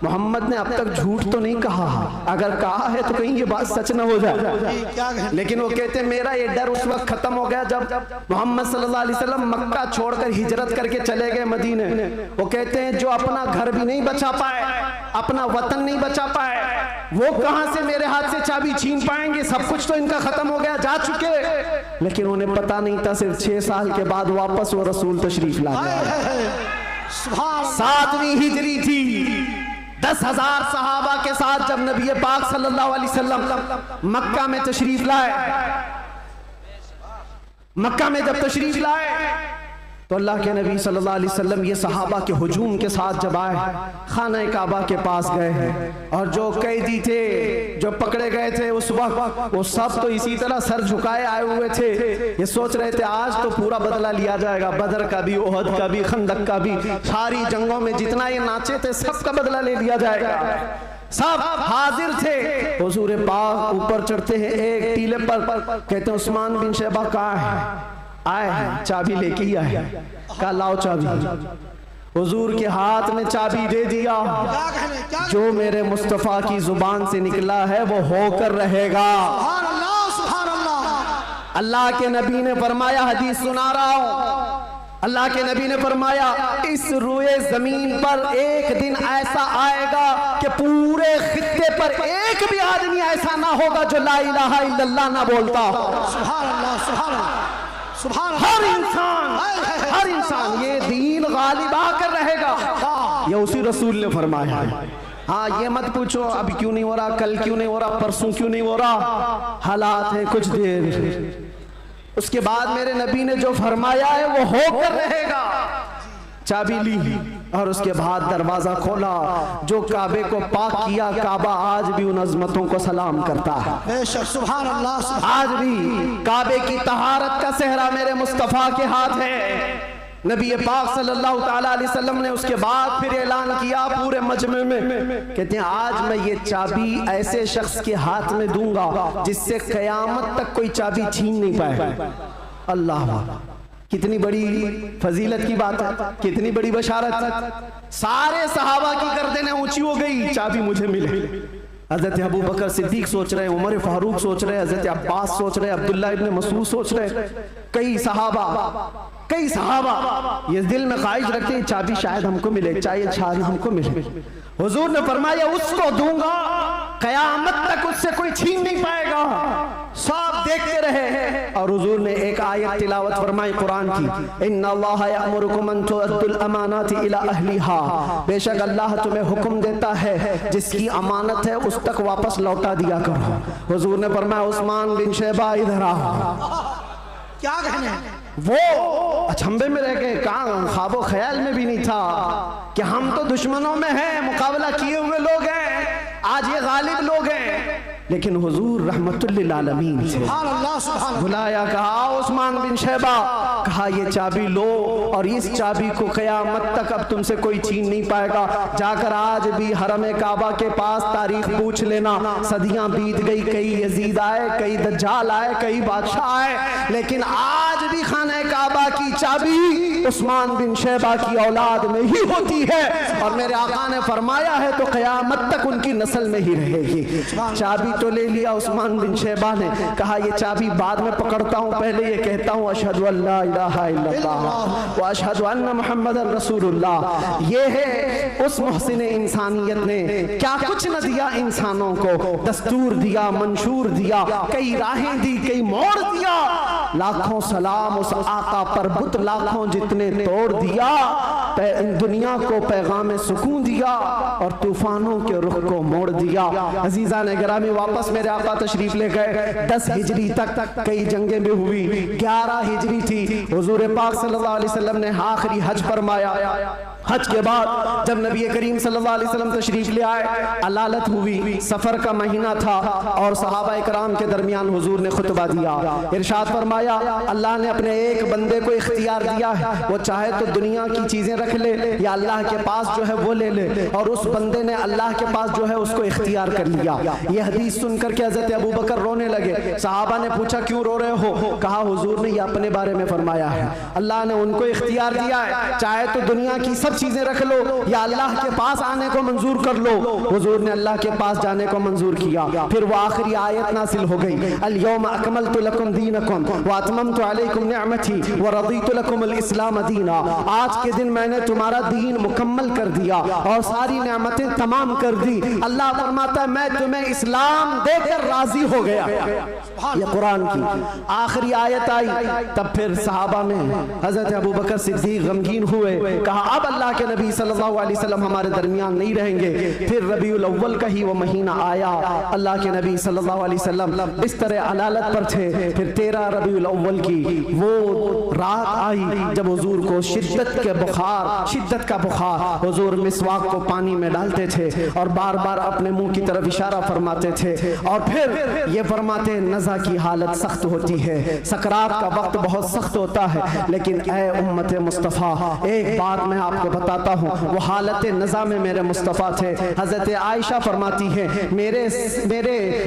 मोहम्मद ने अब तक झूठ तो नहीं कहा, अगर कहा है तो कहीं ये बात सच न हो जाए। लेकिन वो कहते हैं मेरा ये डर उस वक्त खत्म हो गया जब मोहम्मद सल्लल्लाहु अलैहि वसल्लम मक्का छोड़कर हिजरत करके चले गए मदीने। वो कहते हैं जो अपना घर भी नहीं बचा पाए, अपना वतन नहीं बचा पाए, वो कहां से मेरे हाथ से चाबी छीन पाएंगे? सब कुछ तो इनका खत्म हो गया, जा चुके। लेकिन उन्हें पता नहीं था सिर्फ 6 साल के बाद वापस वो रसूल तशरीफ ला गए। 7वीं हिजरी थी, 10,000 सहाबा के साथ जब नबी पाक सल्लल्लाहु अलैहि वसल्लम मक्का में तशरीफ लाए, मक्का में जब तशरीफ लाए तो अल्लाह के नबी सल्लल्लाहु अलैहि वसल्लम ये सहाबा के हुजूम के साथ जब आए, खाना काबा के पास गए, और जो कैदी थे, जो पकड़े गए थे उस वक्त, वो सब तो इसी तरह सर झुकाए आए हुए थे। ये सोच रहे थे आज तो पूरा बदला लिया जाएगा, बदर का भी, ओहद का भी, खंदक का भी, सारी जंगों में जितना ये नाचे थे सबका बदला ले लिया जाएगा। सब हाजिर थे। हुजूर पाक ऊपर चढ़ते हैं एक टीले पर, कहते हैं उस्मान बिन शैबा कहाँ है? आए हैं, चाबी लेके ही आए। कहा लाओ चाबी। हुजूर के हाथ में चाबी दे दिया। जो मेरे मुस्तफा की जुबान से निकला है वो होकर रहेगा। सुभान अल्लाह, सुभान अल्लाह। अल्लाह के नबी ने फरमाया, हदीस सुना रहा हूं, अल्लाह के नबी ने फरमाया इस रुए जमीन पर एक दिन ऐसा आएगा कि पूरे खित्ते पर एक भी आदमी ऐसा ना होगा जो ला इलाहा इल्लल्लाह ना बोलता। सुभान अल्लाह, सुभान अल्लाह, सुभान अल्लाह। हर इंसान ये दीन गालिब आकर रहेगा, ये उसी रसूल ने फरमाया है। हाँ, ये मत पूछो अब क्यों नहीं हो रहा, कल क्यों नहीं हो रहा, परसों क्यों नहीं हो रहा, हालात है कुछ देर, उसके बाद मेरे नबी ने जो फरमाया है वो होकर रहेगा। चाबी ली और उसके बाद दरवाजा खोला। जो काबे को पाक किया, काबा आज भी उन अजमतों को सलाम करता है। बेशक, सुभान अल्लाह। आज भी काबे की तहारत का सेहरा मेरे मुस्तफा के हाथ है। नबी पाक सल्लल्लाहु ताला अलैहि वसल्लम ने उसके बाद फिर ऐलान किया पूरे मजमे में, कहते हैं आज मैं ये चाबी ऐसे शख्स के हाथ में दूंगा जिससे कयामत तक कोई चाबी छीन नहीं पाएगा। अल्लाह, कितनी बड़ी फजीलत की बात है, कितनी बड़ी बशारत। सारे सहाबा की गर्दनें ऊंची हो गई, चाबी मुझे मिले। हजरत अबू बकर सिद्दीक सोच रहे, उमर फारूक सोच रहे, हजरत अब्बास सोच रहे, अब्दुल्ला इब्न मसूद सोच रहे, कई सहाबा ये दिल में ख्वाहिश रखते हैं चाबी शायद हमको मिले, शायद हमको मिले। हुजूर ने फरमाया उसको दूंगा, कयामत तक उससे कोई छीन नहीं पाएगा। सब देखते रहे और हुजूर ने एक आयत तिलावत फरमाई कुरान की, इन्नल्लाह यअमुरुकुम अन तुअद्दुल अमानाति इला अहलिहा, बेशक अल्लाह तुम्हें हुक्म देता है जिसकी अमानत है उस तक वापस लौटा दिया करो। हुजूर ने फरमाया उस्मान बिन शैबा इधर आओ। क्या कहने वो अचंभे में रह गए, कहाँ ख्वाबो ख्याल में भी नहीं था कि हम तो दुश्मनों में हैं, मुकाबला किए हुए लोग हैं, आज ये गालिब लोग हैं। लेकिन हुजूर रहमतुल्लिल आलमीन से बुलाया, कहा उस्मान बिन शैबा, कहा ये चाबी लो और इस चाबी को क़यामत तक अब तुमसे कोई छीन नहीं पाएगा। जाकर आज भी हरम काबा के पास तारीख पूछ लेना, सदियां बीत गई, कई यजीद आए, कई दज्जाल आए, कई बादशाह आए, लेकिन आज भी खाना काबा की चाबी उस्मान बिन शैबा की औलाद में ही होती है। और मेरे आका ने फरमाया है तो क़यामत तक उनकी नस्ल में ही रहेगी। चाबी तो ले लिया उस्मान बिन शैबा ने, कहा ये चाबी बाद में पकड़ता हूँ, पहले ये कहता हूँ अशहदु अल्ला इलाहा इल्लल्लाह व अशहदु अन्ना मुहम्मदन रसूलुल्लाह। ये है उस मोहसिन इंसानियत ने क्या कुछ न दिया इंसानों को, दस्तूर दिया, मंशूर दिया, कई राहें दी, कई मोड़ दिया। लाखों सलाम उस आका पर, बुत लाखों जितने तोड़ दिया, दुनिया को पैगाम सुकून दिया और तूफानों के रुख को मोड़ दिया। अजीजा ने गिरामी वापस मेरे आका तशरीफ ले गए। 10 हिजरी तक कई जंगें भी हुई, 11 हिजरी थी, हुजूर पाक सल्लल्लाहु अलैहि वसल्लम ने आखिरी हज फरमाया। हज के बाद जब नबी करीम सल्लल्लाहु अलैहि वसल्लम तशरीफ ले आए, अलालत हुई, सफर का महीना था और सहाबा इकराम के दरमियान हुजूर ने खुतबा दिया। इरशाद फरमाया, अल्लाह ने अपने एक बंदे को इख्तियार दिया है, वो चाहे तो दुनिया की चीजें रख ले या अल्लाह के पास जो है वो ले ले, और उस बंदे ने अल्लाह के पास जो है उसको इख्तियार कर लिया। ये हदीस सुनकर के हजरत अबू बकर रोने लगे। सहाबा ने पूछा क्यों रो रहे हो? कहा हुजूर ने ये अपने बारे में फरमाया है, अल्लाह ने उनको इख्तियार दिया है, चाहे तो दुनिया की सब चीजें रख लो या अल्लाह के पास आने को मंजूर कर लो। हुजूर ने अल्लाह के पास जाने को मंजूर किया। फिर वो आखिरी आयत नासिल हो गई, अल यौम अकमलतु लकुम दीनकुम व अतममतु अलैकुम निअमती व रदीतु लकुमुल इस्लाम दीना। आज के दिन मैंने तुम्हारा दीन मुकम्मल कर दिया और सारी नेमतें तमाम कर दी। अल्लाह फरमाता है मैं तुम्हें इस्लाम देकर राजी हो गया। ये कुरान की आखिरी आयत आई। तब फिर सहाबा में हजरत अबू बकर सिद्दीक गमगीन हुए, कहा अब अल्लाह के नबी सल्लल्लाहु अलैहि वसल्लम हमारे दरमियान नहीं रहेंगे। फिर रबीउल अव्वल का ही वो महीना आया, अल्लाह के नबी सल्लल्लाहु अलैहि वसल्लम बिस्तर अलालत पर थे। फिर 13 रबीउल अव्वल की वो रात आई जब हुजूर को शिद्दत का बुखार, हुजूर मिसवाक को पानी में डालते थे और बार बार अपने मुंह की तरफ इशारा फरमाते थे और फिर ये फरमाते नज़ा की हालत सख्त होती है, सकरात का वक्त बहुत सख्त होता है, लेकिन ऐ उम्मत मुस्तफ़ा एक बात मैं आपको बताता हूँ, वो हालत नज़ा में मेरे मुस्तफ़ा थे। हजरत आयशा फरमाती है मेरे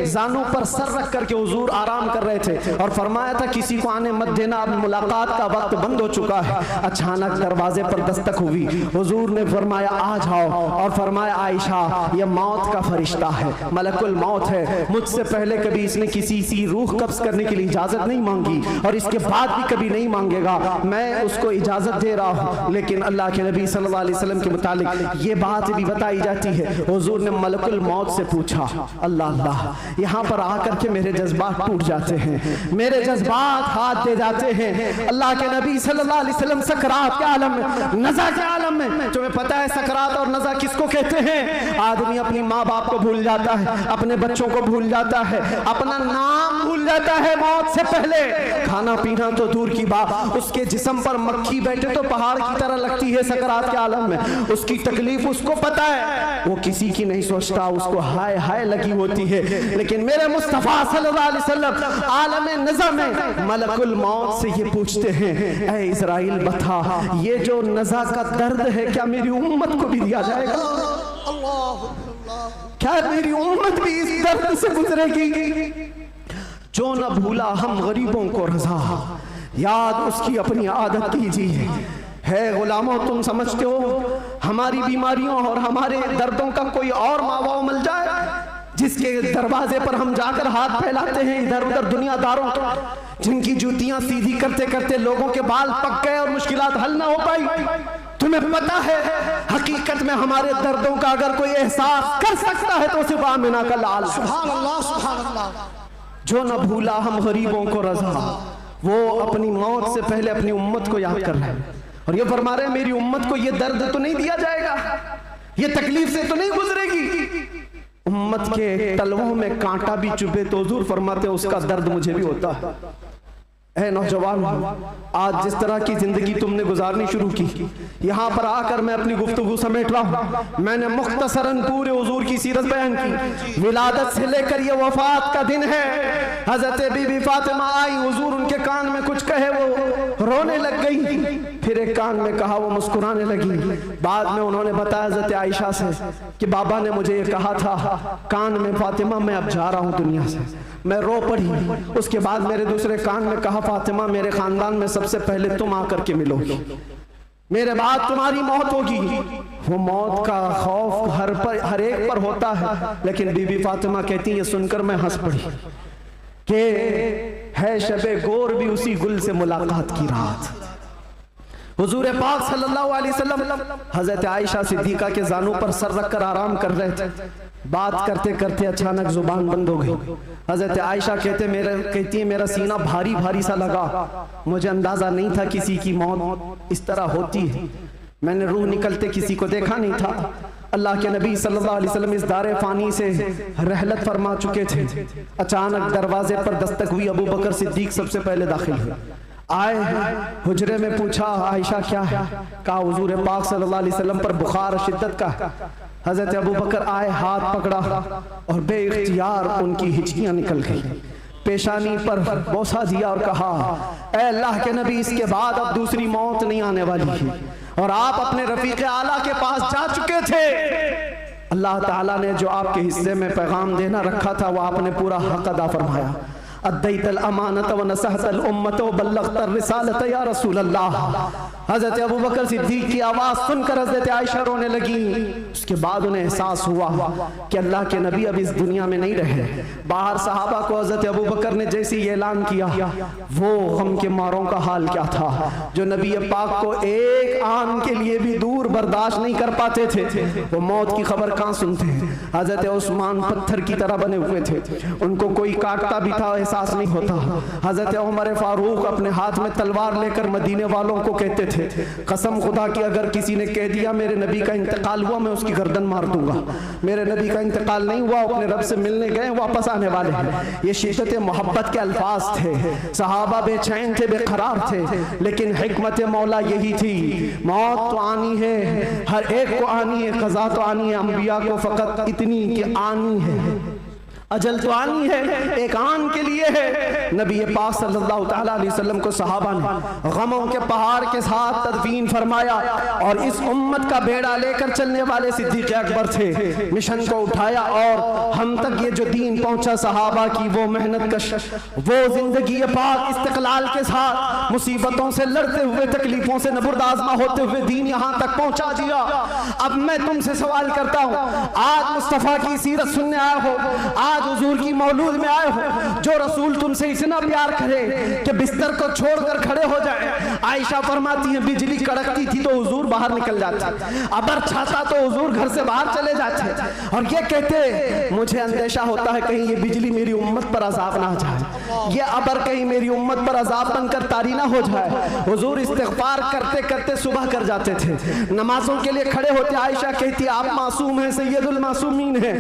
जानों पर सर रख करके हुजूर आराम कर रहे थे और फरमाया था किसी को आने मत देना, अब मुलाकात का वक्त बंद हो चुका है। अचानक दरवाजे पर दस्तक हुई, हुजूर ने फरमाया आ जाओ और फरमाया आयशा ये मौत का फरिश्ता है, मलकुल मौत है, मुझसे पहले कभी इसने किसी की रूह कब्ज करने के लिए इजाजत नहीं मांगी और इसके बाद भी कभी नहीं मांगेगा, मैं उसको इजाजत दे रहा हूँ। लेकिन अल्लाह के नबी सल्लल्लाहु अलैहि वसल्लम के मुतालिक ये बात भी बताई जाती है, हुजूर ने मलकुल मौत से पूछा। अल्लाह अल्लाह, यहाँ पर आकर के मेरे जज्बात टूट जाते हैं, मेरे जज्बात हाथ दे जाते हैं। अल्लाह के नबी सल्लल्लाहु अलैहि वसल्लम सकरात के आलम में, नज़ा के आलम में, तुम्हें पता है सकरात और नज़ा किसको कहते हैं? आदमी अपनी माँ बाप को भूल जाता है, अपने बच्चों को भूल जाता है, अपना नाम भूल जाता है मौत से पहले, खाना पीना तो दूर की बात, उसके जिस्म पर मक्खी बैठे तो पहाड़ की तरह लगती है सकरात के आलम में, उसकी तकलीफ उसको पता है, वो किसी की नहीं सोचता, उसको हाय हाय लगी होती है। लेकिन मेरे मुस्तफा सल्लल्लाहु अलैहि वसल्लम आलम नज़ा में मलकुल मौत से ये पूछते हैं, ऐ इज़राइल बता ये जो नज़ा का दर्द है क्या मेरी उम्मत को भी दिया जाएगा? क्या मेरी उम्मत भी इस दर्द से गुजरेगी? जो न भूला हम गरीबों को रज़ा, याद उसकी अपनी आदत कीजिए। है गुलामों, तुम समझते हो हमारी बीमारियों और हमारे दर्दों का कोई और मावा मिल जाए? जिसके दरवाजे पर हम जाकर हाथ फैलाते हैं इधर उधर दुनियादारों का, जिनकी जूतियां सीधी करते करते लोगों के बाल पक गए और मुश्किलात हल ना हो पाई। तुम्हें पता है हकीकत में हमारे दर्दों का अगर कोई एहसास कर सकता है तो सिर्फ आमिना का लाल। सुभान अल्लाह, सुभान अल्लाह। जो न भूला हम गरीबों को रज़ा, वो अपनी मौत से पहले अपनी उम्मत को याद कर रहे हैं और ये फरमा रहे हैं मेरी उम्मत को ये दर्द तो नहीं दिया जाएगा, ये तकलीफ से तो नहीं गुजरेगी। उम्मत के तलवों में कांटा भी चुभे तो हुजूर फरमाते उसका दर्द मुझे भी होता है। ऐ नौजवान, आज जिस तरह की जिंदगी तुमने गुजारनी शुरू की, यहाँ पर आकर मैं अपनी गुफ्तगू समेट रहा हूँ। मैंने मुख्तसरन पूरे हुजूर की सीरत बयान की। विलादत से लेकर ये वफात का दिन है। हजरत बीबी फातिमा आई, हुजूर उनके कान में कुछ कहे, वो रोने लग गई। फिर एक कान में कहा, वो मुस्कुराने लगी। बाद में उन्होंने बताया हजरत आयशा से कि बाबा ने मुझे ये कहा था कान में, फातिमा मैं अब जा रहा हूँ दुनिया से। मैं रो पड़ी। उसके बाद मेरे दूसरे कान में कहा, फातिमा मेरे खानदान में सबसे पहले तुम आकर के मिलोगी, मेरे बाद तुम्हारी मौत होगी। वो मौत का खौफ हर एक पर होता है, लेकिन बीबी फातिमा कहती है, सुनकर मैं हंस पड़ी कि है शबे गोर भी उसी गुल से मुलाकात की रात। हुजूर पाक सल्लल्लाहु अलैहि वसल्लम हजरत आयशा सिद्दीका के जानू पर सर रखकर आराम कर रहे थे। बात करते करते अचानक जुबान बंद हो गई। हजरत आयशा कहती है मेरा सीना भारी भारी सा लगा। मुझे अंदाजा नहीं था किसी की मौत इस तरह होती है। मैंने रूह निकलते किसी को देखा नहीं था। अल्लाह के नबी सल्लल्लाहु अलैहि वसल्लम इस दारे फानी से रहलत फरमा चुके थे। अचानक दरवाजे पर दस्तक हुई। अबू बकर सिद्दीक सबसे पहले दाखिल हुए। आए, हुजरे में पूछा, आयशा क्या है? कहा हुजूर पाक सल्लल्लाहु अलैहि वसल्लम पर बुखार शिद्दत का। हजरत अबू बकर आए, हाथ पकड़ा और बेइख्तियार उनकी हिचकियां निकल गई। पेशानी पर बोसा दिया और कहा, ऐ अल्लाह के नबी, इसके बाद अब दूसरी मौत नहीं आने वाली है और आप अपने रफीक आला के पास जा चुके थे। अल्लाह ताला ने जो आपके हिस्से में पैगाम देना रखा था वो आपने पूरा हक अदा फरमाया। अद्दैतल अमानत व नसहतल उम्मत व बल्लगतर रिसालत या रसूल अल्लाह। हजरत अबू बकर सिद्दीक की आवाज सुनकर हजरत आयशा रोने लगी। उसके बाद उन्हें एहसास हुआ कि अल्लाह के नबी अब इस दुनिया में नहीं रहे। बाहर सहाबा को हजरत अबू बकर ने जैसे ही ऐलान किया, वो गम के मारों का हाल क्या था जो नबी पाक को एक आन के लिए भी दूर बर्दाश्त नहीं कर पाते थे। वो मौत की खबर कहाँ सुनते हैं। हजरत उस्मान पत्थर की तरह बने हुए थे, उनको कोई काटता भी था एहसास नहीं होता। हजरत उमर फारूक अपने हाथ में तलवार लेकर मदीने वालों को कहते थे, कसम खुदा की अगर किसी ने कह दिया मेरे नबी का इंतकाल हुआ मैं उसकी गर्दन मार दूंगा। मेरे नबी का इंतकाल नहीं हुआ, अपने रब से मिलने गए, वापस आने वाले हैं। ये शिद्दत मोहब्बत के अल्फाज थे। सहाबा बेचैन थे, बेकरार थे, लेकिन हिकमत मौला यही थी, मौत तो आनी है, हर एक को आनी है, कज़ा तो आनी है। अंबिया को फकत इतनी कि आनी है, अजल तो आनी है, एक आन के लिए है। नबी पाक सल्लल्लाहु ताला अलैहि वसल्लम को सहाबा ने गमों के पहाड़ के साथ तदफीन फरमाया और इस उम्मत का बेड़ा लेकर चलने वाले सिद्दीक़ अकबर थे। मिशन को उठाया और हम तक ये जो दीन पहुंचा, सहाबा की वो मेहनत कश, वो जिंदगी पाक इस्तिक़लाल के साथ मुसीबतों से लड़ते हुए, तकलीफों से नबुर्दाज़मा होते हुए दीन यहाँ तक पहुंचा दिया। अब मैं तुमसे सवाल करता हूँ, आज मुस्तफ़ा की सीरत सुनने आए हो, आज हुजूर की मौलूद में आए हो, जो रसूल तुमसे इतना प्यार करे कि बिस्तर को छोड़कर खड़े हो जाए। आयशा फरमाती है बिजली कड़कती थी तो हुजूर बाहर निकल जाते, अबर छाता तो हुजूर घर से बाहर चले जाते और ये कहते मुझे अंदेशा होता है कहीं ये बिजली मेरी उम्मत पर अजाब ना आ जाए, ये अबर कहीं मेरी उम्मत पर अजाब बनकर तारी ना हो जाए। हुजूर इस्तिग़फ़ार करते करते सुबह कर जाते थे, नमाजों के लिए खड़े होते। आयशा कहती आप मासूम हैं, सैयदुल मासूमीन हैं,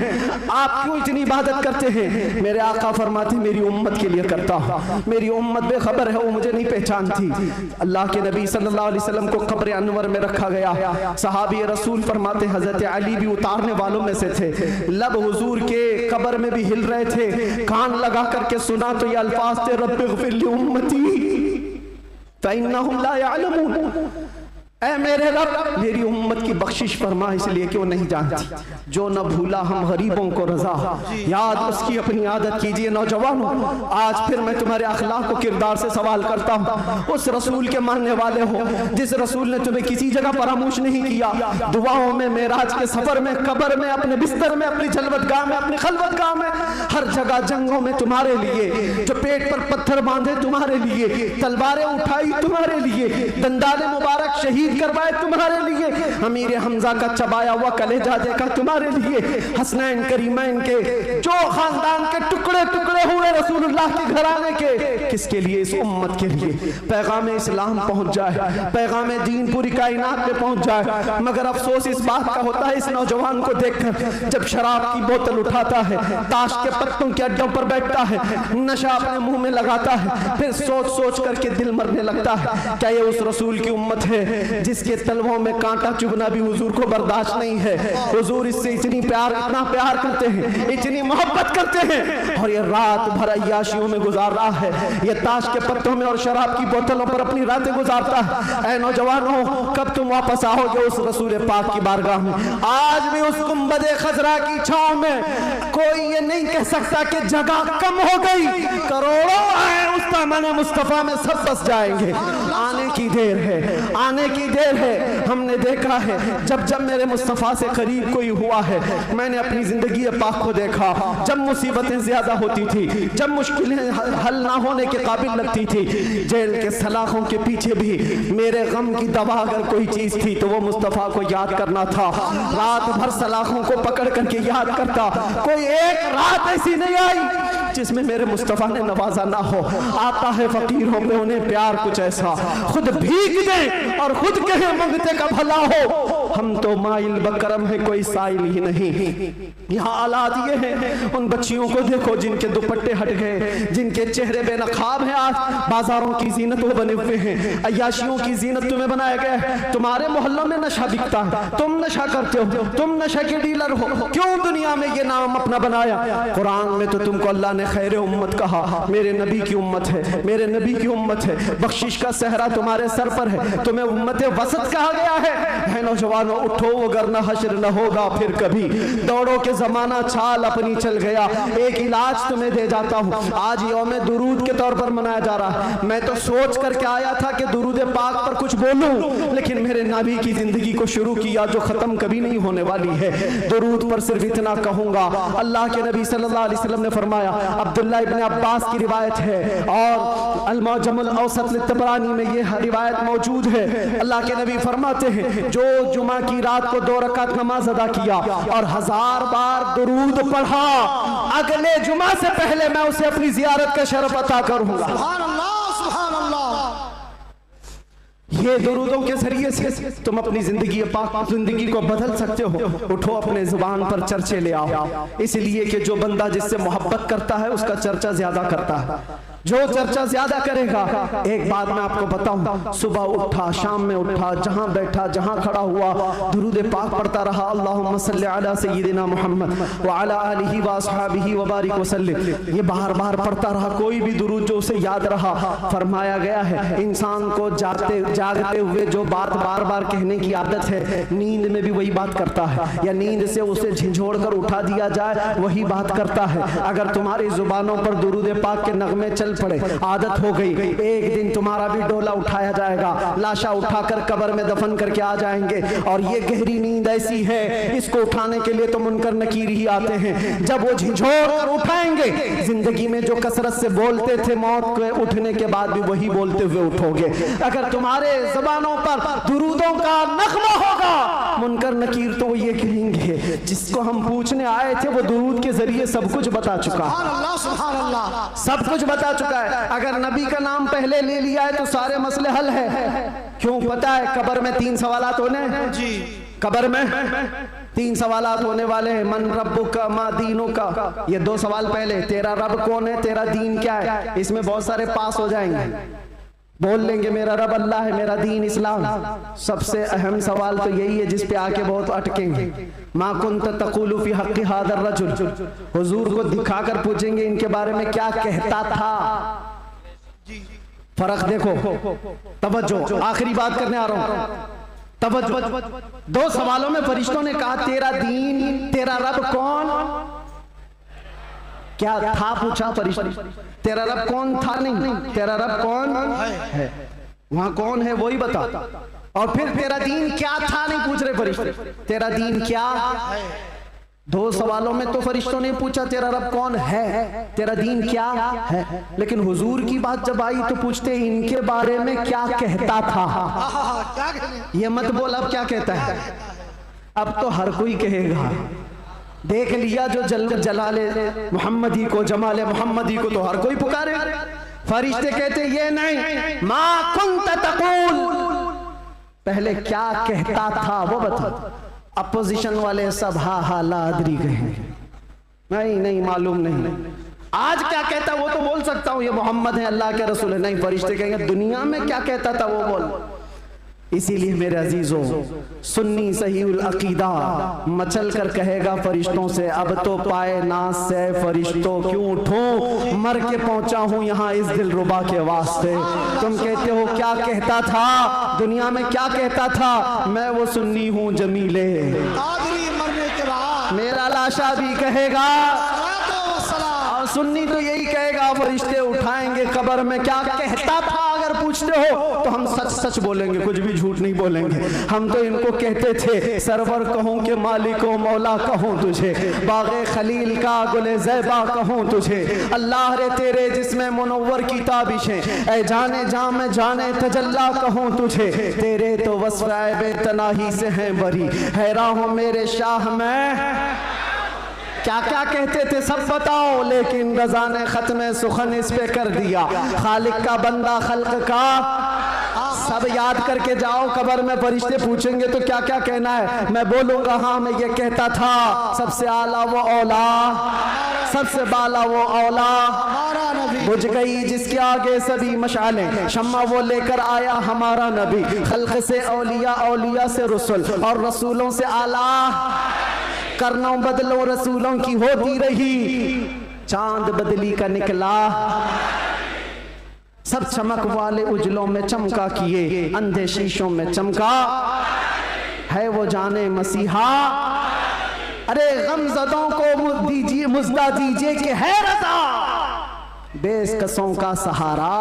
आप क्यों इतनी इबादत करते हैं? मेरे आका फरमाते मेरी उम्मत के लिए करता हूं, मेरी उम्मत बेखबर है, वो मुझे नहीं पहचानती। अल्लाह के नबी सल्लल्लाहु अलैहि वसल्लम को कब्र अनवर में रखा गया। सहाबी रसूल फरमाते हजरत अली भी उतारने वालों में से थे। लब हुजूर के कब्र में भी हिल रहे थे, कान लगा करके सुना तो ये अल्फाज थे, रब्बिग़फिर ली उम्मती फ़इन्नहुम ला यअलमून। ऐ मेरे रब मेरी उम्मत की बख्शिश फरमा, इसलिए कि वो नहीं जानती। जो न भूला हम गरीबों को रजा, याद उसकी अपनी आदत कीजिए। नौजवानों, आज फिर मैं तुम्हारे अखलाक को किरदार से सवाल करता हूँ। उस रसूल के मानने वाले हो जिस रसूल ने तुम्हें किसी जगह फरामोश नहीं किया। दुआओं में, मेराज के सफर में, कब्र में, अपने बिस्तर में, अपनी जलवतगाह में, अपनी खलवतगाह में, हर जगह जंगों में तुम्हारे लिए, जो पेट पर पत्थर बांधे तुम्हारे लिए, तलवारें उठाई तुम्हारे लिए, दंदाले मुबारक शहीद करवाए तुम्हारे लिए, अमीर हमजा का चबाया हुआ कलेजा देखा तुम्हारे लिए, हसनैन करीमैन के जो खानदान के टुकड़े टुकड़े हुए रसूलुल्लाह के घराने के, किसके लिए? इस उम्मत के लिए पैगाम इस्लाम पहुंच जाए, पैगाम दीन पूरी कायनात में पहुंच जाए। मगर अफसोस इस बात का होता है इस नौजवान को देखकर, जब शराब की बोतल उठाता है, ताश के पत्तों के अड्डों पर बैठता है, नशा अपने मुंह में लगाता है, फिर सोच सोच करके दिल मरने लगता है। क्या ये उस रसूल की उम्मत है जिसके तलवों में कांटा चुभना भी हुजूर को बर्दाश्त नहीं है? हुजूर इससे इतना प्यार करते हैं, इतनी मोहब्बत करते हैं, और ये रात भर अय्याशियों में गुजार रहा है, ये ताश के पत्तों में और शराब की बोतलों पर अपनी रातें गुजारता है। ऐ नौजवानों, कब तुम वापस आओगे उस रसूल पाक की बारगाह में? आज भी उस गुंबदे खजरा की छांव में कोई ये नहीं कह सकता कि जगह कम हो गई। करोड़ों आए उस दामन मुस्तफा में सब बस जाएंगे। आने की देर है, आने की देर है। हमने देखा है जब जब मेरे मुस्तफा से करीब कोई हुआ है, मैंने अपनी जिंदगी पाक को देखा। जब मुसीबतें ज्यादा होती थी, जब मुश्किलें हल ना होने के काबिल लगती थी, जेल के सलाखों के पीछे भी मेरे गम की दवा अगर कोई चीज थी तो वो मुस्तफा को याद करना था। रात भर सलाखों को पकड़ करके याद करता। कोई एक रात ऐसी नहीं आई जिसमें मेरे मुस्तफा ने नवाजा ना हो। आता है फकीरों पे उन्हें प्यार कुछ ऐसा, खुद भीग दे और खुद कहे मंगते का भला हो। हम तो माइल बकरम है, कोई साइल ही नहीं। यहाँ हालात ये हैं, उन बच्चियों को देखो जिनके दुपट्टे हट गए, जिनके चेहरे बेनकाब हैं। आज बाजारों की जीनत वो बने हुए हैं, अय्याशियों की जीनत तुम्हें बनाया गया है। तुम्हारे मोहल्लों में नशा बिकता है, तुम नशा करते हो, तुम नशा के डीलर हो। क्यों दुनिया में ये नाम अपना बनाया? कुरान में तो तुमको अल्लाह ने खैर उम्मत कहा, मेरे नबी की उम्मत है, मेरे नबी की उम्मत है। बख्शिश का सहरा तुम्हारे सर पर है, तुम्हें उम्मत वसत कहा गया है। नौजवानों उठो, वरना हश्र न होगा फिर कभी। दौड़ो के जमाना चाल अपनी चल गया। एक इलाज तुम्हें दे जाता हूँ। आज यौम दुरूद के तौर पर मनाया जा रहा है। मैं तो सोच करके आया था कि दुरूद पाक पर कुछ बोलूं, लेकिन मेरे नबी की जिंदगी को शुरू किया जो खत्म कभी नहीं होने वाली है। दुरूद पर सिर्फ इतना कहूंगा, अल्लाह के नबी सल्लल्लाहु अलैहि वसल्लम ने फरमाया, अब्दुल्लाह इब्न अब्बास की रिवायत है और अल-मुअज्जमुल औसत लित-तबरानी में ये रिवायत मौजूद है। अल्लाह के नबी फरमाते हैं, जो जुमा की रात को 2 रकात नमाज अदा किया और 1000 बार दुरूद पढ़ा, अगले जुमा से पहले मैं उसे अपनी जियारत का शरफ अता करूंगा। सुभान अल्लाह, सुभान अल्लाह। ये दुरूदों के जरिए से तुम अपनी जिंदगी पाक जिंदगी को बदल सकते हो। उठो, अपने जुबान पर चर्चे ले आओ, इसलिए कि जो बंदा जिससे मोहब्बत करता है उसका चर्चा ज्यादा करता है। जो चर्चा ज्यादा करेगा, एक बात मैं आपको बताऊं, सुबह उठा, शाम में उठा, जहां बैठा, जहां खड़ा हुआ, दुरूद पाक पढ़ता रहा। अल्लाहुम्मा सल्ली अला सय्यिदिना मुहम्मद व अला आलिहि व अस्हाबिहि व बारिक वसल्लिम। ये बार बार पढ़ता रहा, कोई भी दुरूद जो उसे याद रहा। फरमाया गया है इंसान को जागते हुए जो बात बार बार कहने की आदत है, नींद में भी वही बात करता है, या नींद से उसे झिझोड़ कर उठा दिया जाए वही बात करता है। अगर तुम्हारी जुबानों पर दुरूद पाक के नगमे चल पड़े, आदत हो गई, एक दिन तुम्हारा भी डोला उठाया जाएगा, लाशा उठाकर कब्र में दफन करके आ जाएंगे। और ये गहरी नींद ऐसी है, इसको उठाने के लिए तो मुनकर नकीर ही आते हैं। जब वो झिझोड़ कर उठाएंगे, जिंदगी में जो कसरत से बोलते थे, मौत के उठने के बाद भी वही बोलते हुए उठोगे। अगर तुम्हारे ज़बानों पर दुरूदों का नगमा होगा, मुनकर नकीर तो वो ये कहेंगे, जिसको हम पूछने आए थे वो दुरूद के जरिए सब कुछ बता चुका, सुभान अल्लाह, सुभान अल्लाह। सब कुछ बता चुका है। अगर नबी का नाम पहले ले लिया है तो सारे मसले हल है। क्यों? पता है कब्र में 3 सवालात होने हैं जी। कब्र में 3 सवालात होने वाले हैं, मन रब्बुका मा दीनुका। ये 2 सवाल पहले, तेरा रब कौन है, तेरा दीन क्या है। इसमें बहुत सारे पास हो जाएंगे, बोल लेंगे मेरा रब अल्लाह है, मेरा दीन इस्लाम। सबसे अहम सवाल तो यही है जिस पे आके बहुत अटकेंगे। मा कुंत तक़ूलु फी हक़्क़ि हाज़ा रजुल। हुजूर को दिखाकर पूछेंगे इनके बारे में क्या कहता था। फर्क देखो, तवज्जो, आखिरी बात करने आ रहा हूं। तवज्जो, 2 सवालों में फरिश्तों ने कहा तेरा दीन, तेरा रब कौन? क्या था पूछा फरिश्ते? तेरा रब कौन था? नहीं, तेरा रब कौन है? वहां कौन है वही बता। और फिर तेरा दीन क्या था नहीं पूछ रहे फरिश्ते, तेरा दीन क्या है? 2 सवालों में तो फरिश्तों ने पूछा तेरा रब कौन है, तेरा दीन क्या है, लेकिन हुजूर की बात जब आई तो पूछते इनके बारे में क्या कहता था। ये मत बोल अब क्या कहता है, अब तो हर कोई कहेगा। देख लिया जो जलाले मोहम्मदी को, जमाले मोहम्मदी को तो हर कोई पुकारे। फरिश्ते कहते ये नहीं, मा कुंत तक़ूल, पहले क्या कहता था वो बता। अपोजिशन वाले सब हा लादरी कहेंगे, नहीं मालूम नहीं। आज क्या कहता वो तो बोल सकता हूं, ये मोहम्मद है, अल्लाह के रसूल है। नहीं, फरिश्ते कहेंगे दुनिया में क्या कहता था वो बोल। इसीलिए मेरे अजीजों, सुन्नी सहीउल अकीदा मचल कर कहेगा फरिश्तों से, अब तो पाए नाज से फरिश्तों क्यों उठूं, मर के पहुंचा हूं यहां इस दिलरुबा के वास्ते। तुम कहते हो क्या कहता था, दुनिया में क्या कहता था, मैं वो सुन्नी हूं जमीले, मरने के बाद मेरा लाशा भी कहेगा, और सुन्नी तो यही कहेगा। फरिश्ते उठाएंगे कब्र में, क्या कहता था अगर पूछते हो तो हम सच सच बोलेंगे, कुछ भी झूठ नहीं बोलेंगे। हम तो इनको कहते थे सरवर कहूं कि मालिको मौला कहूं तुझे, बागे खलील का गुले ज़ैबा कहूं तुझे, अल्लाह रे तेरे जिसमें मुनव्वर की ताबिशें, ऐ जाने जा में जाने तजल्ला कहूं तुझे, तेरे तो वस्फ़ ऐबे तनाही से हैं बरी, हैरान हूं मेरे शाह में। क्या क्या कहते थे सब बताओ, लेकिन रज़ा ने खत्म सुखन इस पे कर दिया। खालिक का बंदा खल्क का, सब याद करके जाओ। कब्र में फरिश्ते पूछेंगे तो क्या क्या कहना है, मैं बोलूंगा हाँ मैं ये कहता था, सबसे आला वो औला, सबसे बाला वो औला, बुझ गई जिसके आगे सभी मशालें, शम्मा वो लेकर आया हमारा नबी, खल्क से औलिया, औलिया से रसूल, और रसूलों से आला, करना बदलो रसूलों की होती रही, चांद बदली का निकला, सब चमक वाले उजलों में चमका किए, अंधे शीशों में चमका, है वो जाने मसीहा। अरे गमज़दों को दीजिए मुज़दा दीजिए कि है रज़ा, बेकसों का सहारा।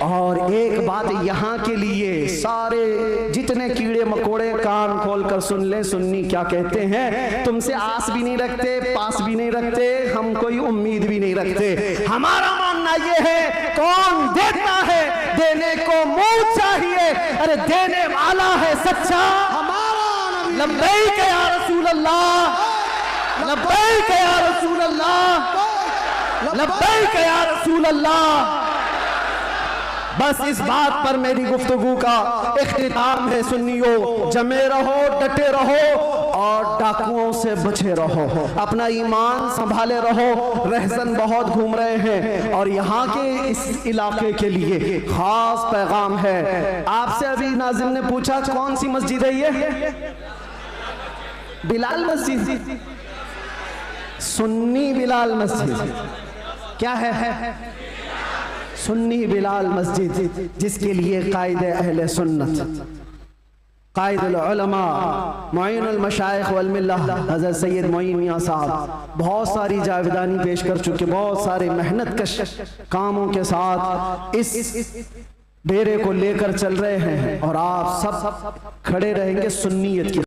और एक बात यहाँ के लिए, सारे जितने कीड़े मकोड़े कान खोल कर सुन ले, सुन्नी क्या कहते हैं, तुमसे आस भी नहीं रखते, पास भी नहीं रखते, हम कोई उम्मीद भी नहीं रखते। हमारा मानना ये है कौन देता है, देने को मुंह चाहिए, अरे देने वाला है सच्चा हमारा नबी। लब्बैक या रसूल अल्लाह, लब्बैक या रसूल अल्लाह, लब्बैक या रसूल अल्लाह। बस इस बात पर मेरी गुफ्तगू का इख्तिताम है। सुन्नियों, जमे रहो, डटे रहो और डाकुओं से बचे रहो, अपना ईमान संभाले रहो। रहसन बहुत घूम रहे हैं और यहाँ के इस इलाके के लिए खास पैगाम है। आपसे अभी नाज़िम ने पूछा कौन सी मस्जिद है ये, बिलाल मस्जिद, सुन्नी बिलाल मस्जिद। क्या है? सुन्नी बिलाल मस्जिद, जिसके लिए कायदे अहले सुन्नत, कायदुल उलमा, मुईनुल मशाइख वल मिल्लह हज़रत सैयद मोइन मियां साहब बहुत सारी जावेदानी पेश कर चुके, बहुत सारे मेहनत कश कामों के साथ इस डेरे को लेकर चल रहे हैं और आप सब खड़े रहेंगे सुन्नियत की